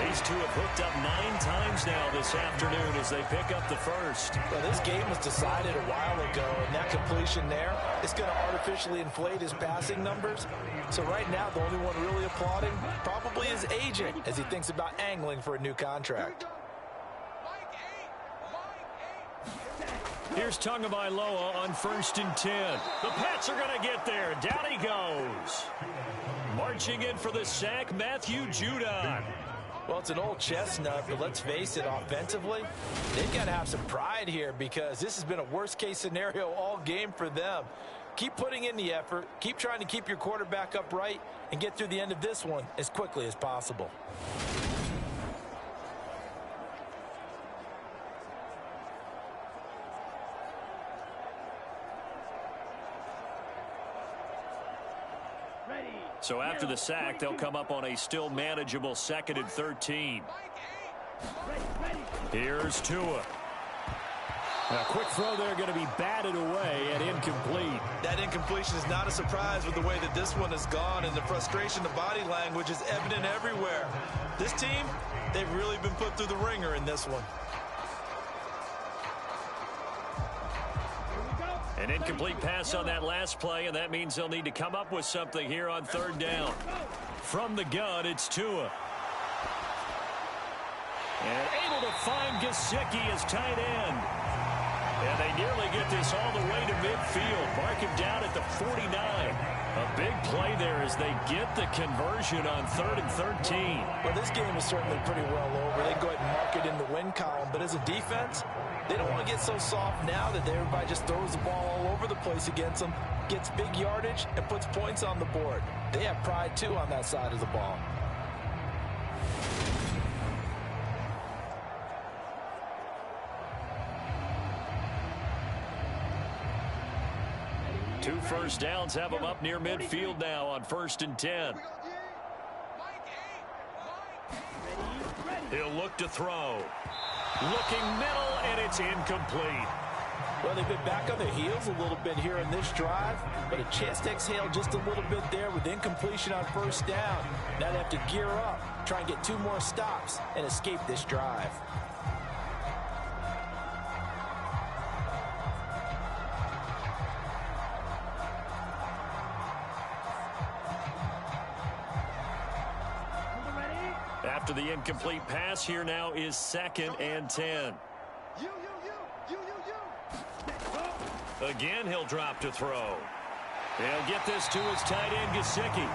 These two have hooked up 9 times now this afternoon as they pick up the first. Well, this game was decided a while ago, and that completion there is going to artificially inflate his passing numbers. So right now, the only one really applauding probably his agent as he thinks about angling for a new contract. Here's Tagovailoa on 1st and 10. The Pats are going to get there. Down he goes. Marching in for the sack, Matthew Judon. Well, it's an old chestnut, but let's face it, offensively, they've got to have some pride here because this has been a worst-case scenario all game for them. Keep putting in the effort, keep trying to keep your quarterback upright, and get through the end of this one as quickly as possible. So after the sack, they'll come up on a still manageable 2nd and 13. Here's Tua. A quick throw there going to be batted away and incomplete. That incompletion is not a surprise with the way that this one has gone, and the frustration, the body language is evident everywhere. This team, they've really been put through the ringer in this one. An incomplete pass on that last play, and that means they'll need to come up with something here on 3rd down. From the gun, it's Tua. And able to find Gesicki as tight end. And they nearly get this all the way to midfield. Mark him down at the 49. A big play there as they get the conversion on 3rd and 13. Well, this game is certainly pretty well over. They go ahead and mark it in the win column. But as a defense, they don't want to get so soft now that everybody just throws the ball all over the place against them, gets big yardage, and puts points on the board. They have pride, too, on that side of the ball. Two first downs have them up near midfield now on 1st and 10. He'll look to throw. Looking middle, and it's incomplete. Well, they've been back on their heels a little bit here in this drive, but a chance to exhale just a little bit there with incompletion on 1st down. Now they have to gear up, try and get 2 more stops, and escape this drive. After the incomplete pass, here now is 2nd and 10. Again, he'll drop to throw. He'll get this to his tight end, Gesicki.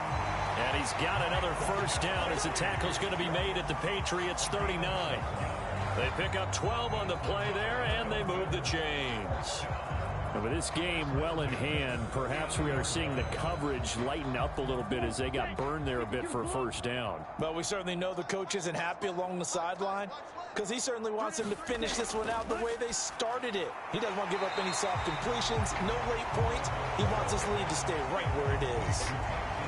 And he's got another 1st down as the tackle's going to be made at the Patriots' 39. They pick up 12 on the play there, and they move the chains. With this game well in hand, perhaps we are seeing the coverage lighten up a little bit as they got burned there a bit for a 1st down. But we certainly know the coach isn't happy along the sideline because he certainly wants them to finish this one out the way they started it. He doesn't want to give up any soft completions, no late points. He wants this lead to stay right where it is.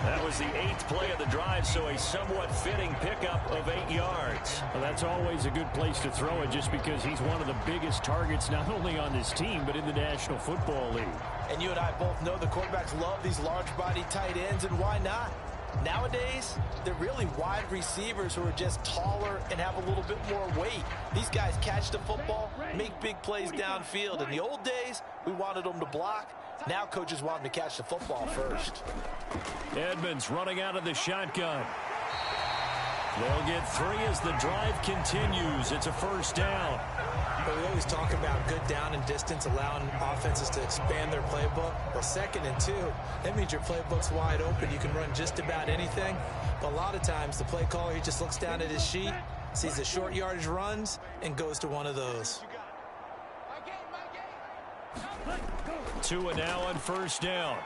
That was the 8th play of the drive, so a somewhat fitting pickup of 8 yards. Well, that's always a good place to throw it just because he's one of the biggest targets not only on this team but in the National Football League. And you and I both know the quarterbacks love these large-body tight ends, and why not? Nowadays, they're really wide receivers who are just taller and have a little bit more weight. These guys catch the football, make big plays downfield. In the old days, we wanted them to block. Now coaches want them to catch the football first. Edmonds running out of the shotgun. They'll get 3 as the drive continues. It's a 1st down. But we always talk about good down and distance, allowing offenses to expand their playbook. Well, 2nd and 2, that means your playbook's wide open. You can run just about anything. But a lot of times, the play caller, he just looks down at his sheet, sees the short yardage runs, and goes to one of those. 2 now on 1st down.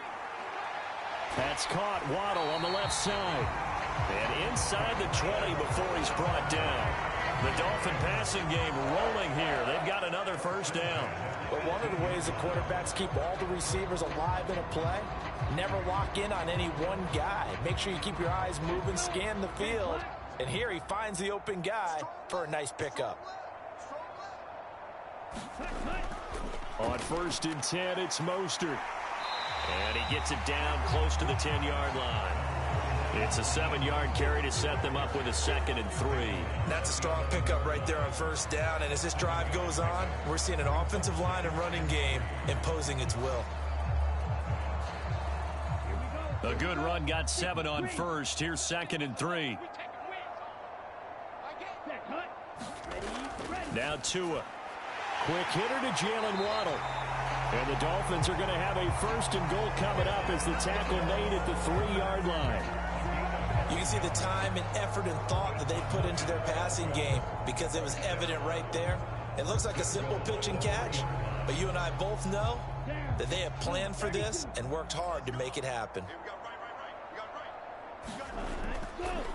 That's caught. Waddle on the left side. And inside the 20 before he's brought down. The Dolphin passing game rolling here. They've got another 1st down. But one of the ways the quarterbacks keep all the receivers alive in a play, never lock in on any one guy. Make sure you keep your eyes moving, scan the field. And here he finds the open guy for a nice pickup. On 1st and 10, it's Mostert. And he gets it down close to the 10-yard line. It's a 7-yard carry to set them up with a 2nd and 3. That's a strong pickup right there on 1st down. And as this drive goes on, we're seeing an offensive line and running game imposing its will. A good run got 7 on 1st. Here's 2nd and 3. Now Tua. Quick hitter to Jalen Waddle. And the Dolphins are going to have a 1st and goal coming up as the tackle made at the 3-yard line. You can see the time and effort and thought that they put into their passing game because it was evident right there. It looks like a simple pitch and catch, but you and I both know that they have planned for this and worked hard to make it happen.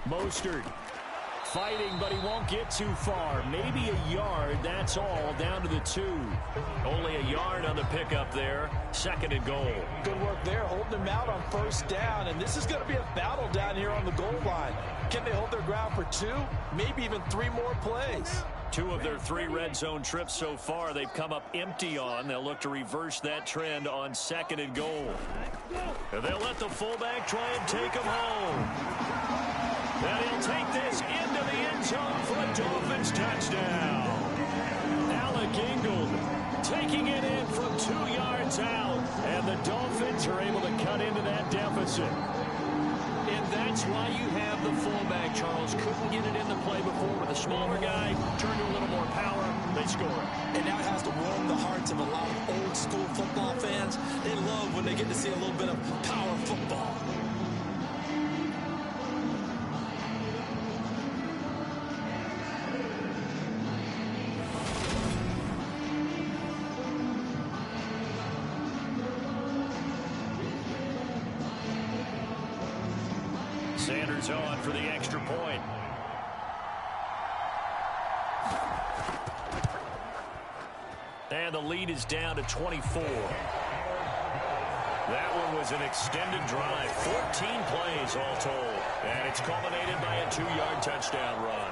Mostert fighting, but he won't get too far. Maybe a yard, that's all, down to the 2. Only a yard on the pickup there. 2nd and goal. Good work there, holding him out on 1st down, and this is going to be a battle down here on the goal line. Can they hold their ground for 2, maybe even 3 more plays? 2 of their 3 red zone trips so far they've come up empty on. They'll look to reverse that trend on 2nd and goal. And they'll let the fullback try and take him home. And he'll take this into the end zone for a Dolphins touchdown. Alec Ingold taking it in from 2 yards out. And the Dolphins are able to cut into that deficit. And that's why you have the fullback, Charles. Couldn't get it into play before with a smaller guy. Turned to a little more power. They score it. And now it has to warm the hearts of a lot of old school football fans. They love when they get to see a little bit of power football. Sanders on for the extra point. And the lead is down to 24. That one was an extended drive. 14 plays all told. And it's culminated by a 2-yard touchdown run.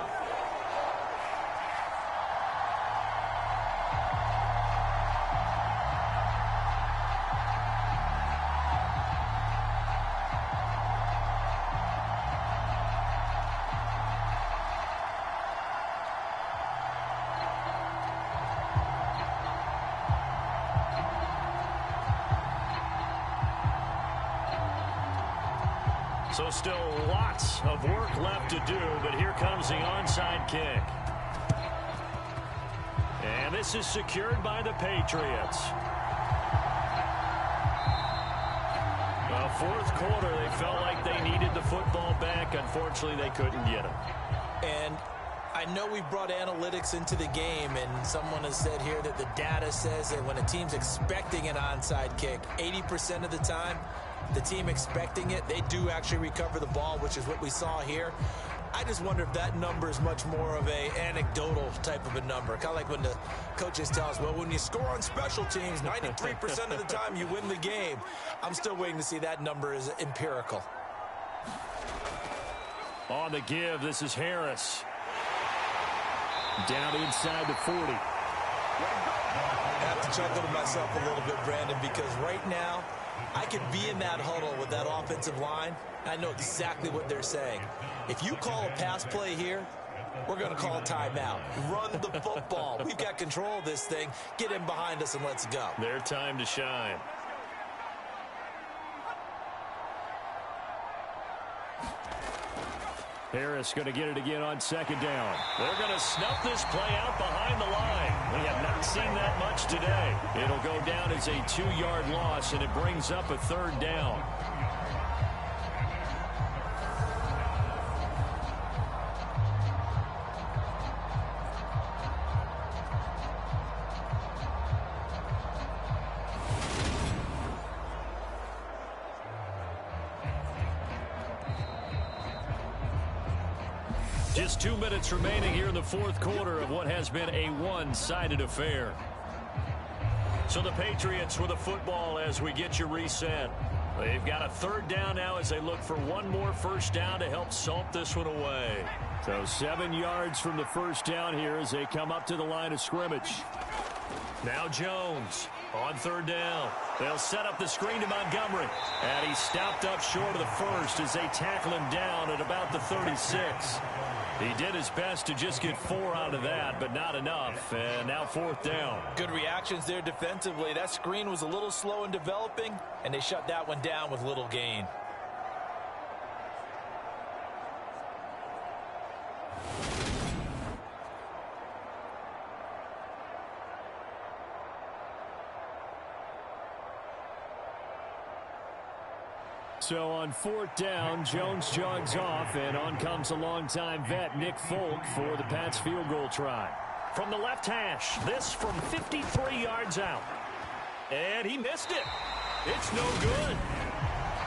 So still lots of work left to do, but here comes the onside kick. And this is secured by the Patriots. Well, fourth quarter, they felt like they needed the football back. Unfortunately, they couldn't get it. And I know we brought analytics into the game, and someone has said here that the data says that when a team's expecting an onside kick, 80% of the time, the team expecting it, they do actually recover the ball, which is what we saw here. I just wonder if that number is much more of a anecdotal type of a number. Kind of like when the coaches tell us, well, when you score on special teams, 93% of the time you win the game. I'm still waiting to see that number is empirical. On the give, this is Harris. Down inside the 40. I have to chuckle to myself a little bit, Brandon, because right now, I could be in that huddle with that offensive line. I know exactly what they're saying. If you call a pass play here, we're going to call a timeout. Run the football. We've got control of this thing. Get in behind us and let's go. Their time to shine. Harris going to get it again on second down. They're going to snuff this play out behind the line. We have not seen that much today. It'll go down as a 2-yard loss, and it brings up a third down. Just 2 minutes remaining here in the fourth quarter of what has been a one-sided affair. So the Patriots with the football as we get you reset. They've got a third down now as they look for one more first down to help salt this one away. So 7 yards from the first down here as they come up to the line of scrimmage. Now Jones on third down. They'll set up the screen to Montgomery. And he's stopped up short of the first as they tackle him down at about the 36. He did his best to just get 4 out of that, but not enough. And now fourth down. Good reactions there defensively. That screen was a little slow in developing, and they shut that one down with little gain. So on fourth down, Jones jogs off, and on comes a longtime vet, Nick Folk, for the Pats field goal try. From the left hash, this from 53 yards out. And he missed it. It's no good.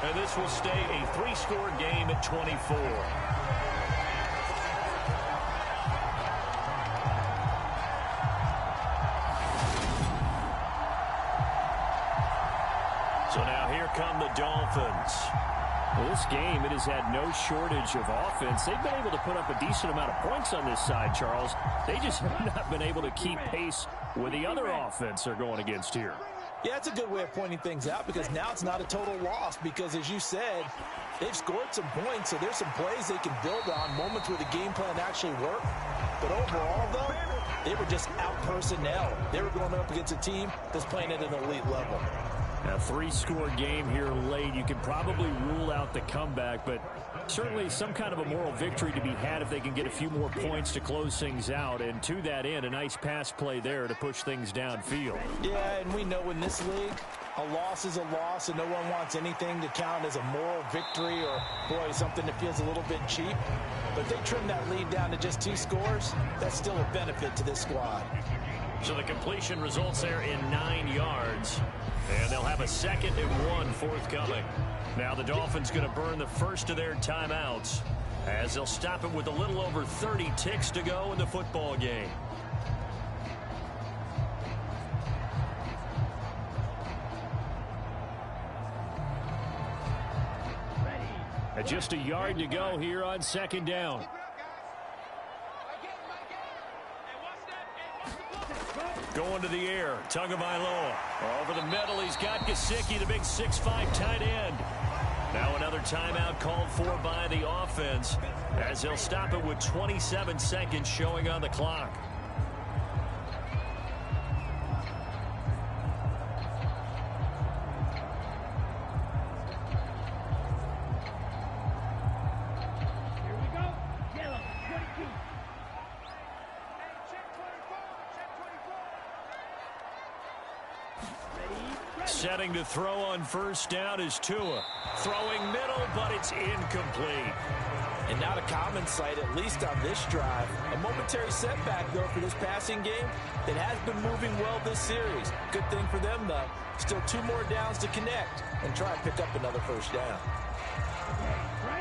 And this will stay a 3-score game at 24. So now here come the Dolphins. Well, this game, it has had no shortage of offense. They've been able to put up a decent amount of points on this side, Charles. They just have not been able to keep pace with the other offense they're going against here. Yeah, it's a good way of pointing things out because now it's not a total loss because, as you said, they've scored some points, so there's some plays they can build on, moments where the game plan actually worked. But overall, though, they were just out personnel. They were going up against a team that's playing at an elite level. A three-score game here late. You can probably rule out the comeback, but certainly some kind of a moral victory to be had if they can get a few more points to close things out. And to that end, a nice pass play there to push things downfield. Yeah, and we know in this league, a loss is a loss, and no one wants anything to count as a moral victory or, boy, something that feels a little bit cheap. But they trim that lead down to just 2 scores. That's still a benefit to this squad. So the completion results there in 9 yards. And they'll have a 2nd and 1 forthcoming. Now the Dolphins going to burn the first of their timeouts as they'll stop it with a little over 30 ticks to go in the football game. And just a yard to go here on 2nd down. Going to the air, Tagovailoa. Over the middle, he's got Gesicki, the big 6'5" tight end. Now another timeout called for by the offense as they'll stop it with 27 seconds showing on the clock. Setting to throw on first down is Tua. Throwing middle, but it's incomplete. And not a common sight, at least on this drive. A momentary setback, though, for this passing game that has been moving well this series. Good thing for them, though. Still 2 more downs to connect and try and pick up another first down.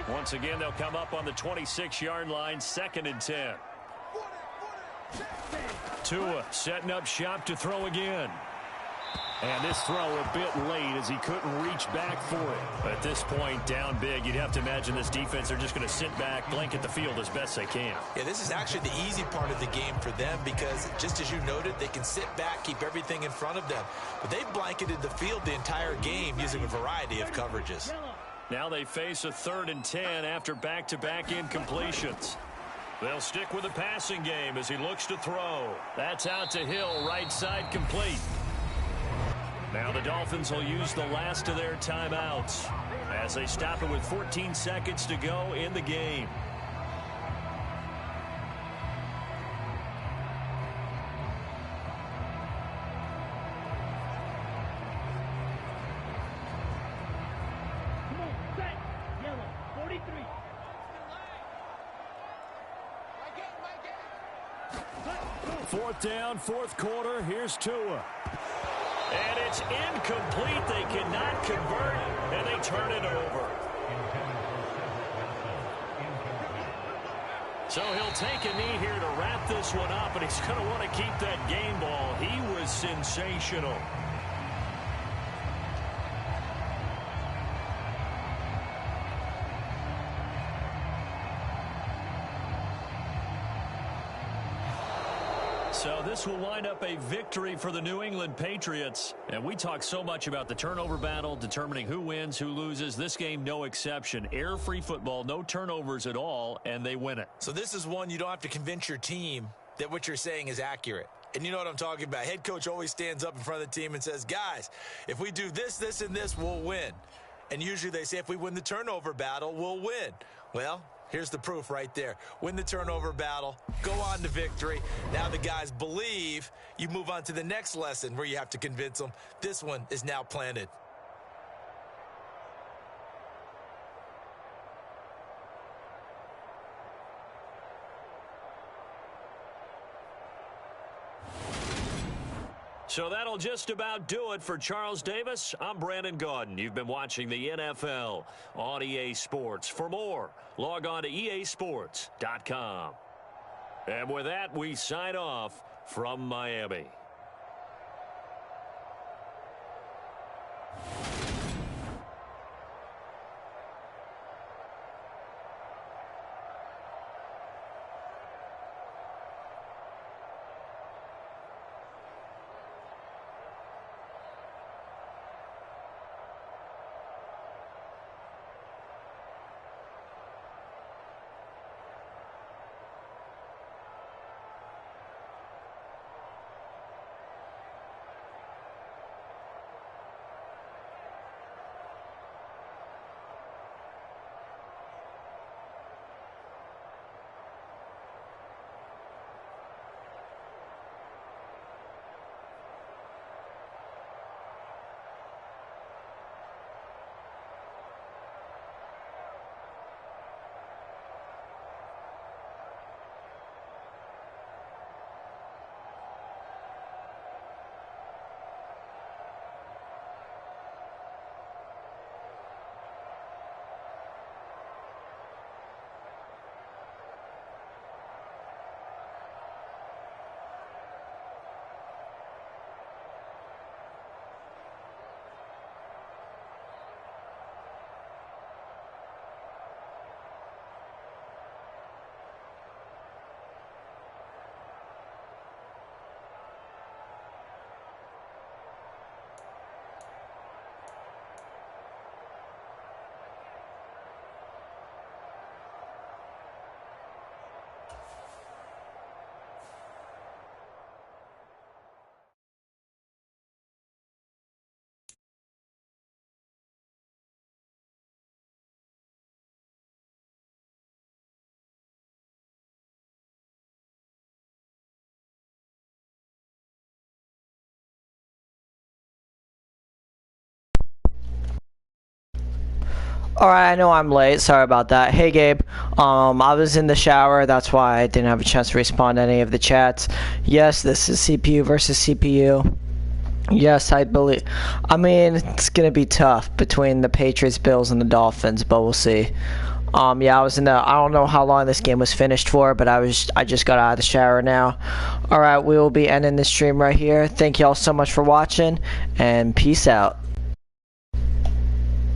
Once again, they'll come up on the 26-yard line, 2nd and 10. Tua setting up shop to throw again. And this throw a bit late as he couldn't reach back for it. At this point, down big, you'd have to imagine this defense are just going to sit back, blanket the field as best they can. Yeah, this is actually the easy part of the game for them because, just as you noted, they can sit back, keep everything in front of them. But they've blanketed the field the entire game using a variety of coverages. Now they face a 3rd and 10 after back-to-back incompletions. They'll stick with the passing game as he looks to throw. That's out to Hill, right side complete. Now the Dolphins will use the last of their timeouts as they stop it with 14 seconds to go in the game. Come on, set. Yellow, 43. Fourth down, 4th quarter. Here's Tua. And it's incomplete. They cannot convert, and they turn it over. So he'll take a knee here to wrap this one up, and he's going to want to keep that game ball. He was sensational. So this will wind up a victory for the New England Patriots. And we talk so much about the turnover battle, determining who wins, who loses. This game, no exception. Error-free football, no turnovers at all, and they win it. So this is one you don't have to convince your team that what you're saying is accurate. And you know what I'm talking about. Head coach always stands up in front of the team and says, guys, if we do this, this, and this, we'll win. And usually they say if we win the turnover battle, we'll win. Well, here's the proof right there. Win the turnover battle, go on to victory. Now the guys believe. You move on to the next lesson where you have to convince them. This one is now planted. So that'll just about do it for Charles Davis. I'm Brandon Gaudin. You've been watching the NFL on EA Sports. For more, log on to easports.com. And with that, we sign off from Miami. Alright, I know I'm late. Sorry about that. Hey, Gabe. I was in the shower. That's why I didn't have a chance to respond to any of the chats. Yes, this is CPU versus CPU. Yes, I believe. I mean, it's going to be tough between the Patriots, Bills, and the Dolphins, but we'll see. Yeah, I was in the. I don't know how long this game was finished for, but I just got out of the shower now. Alright, we will be ending the stream right here. Thank you all so much for watching, and peace out.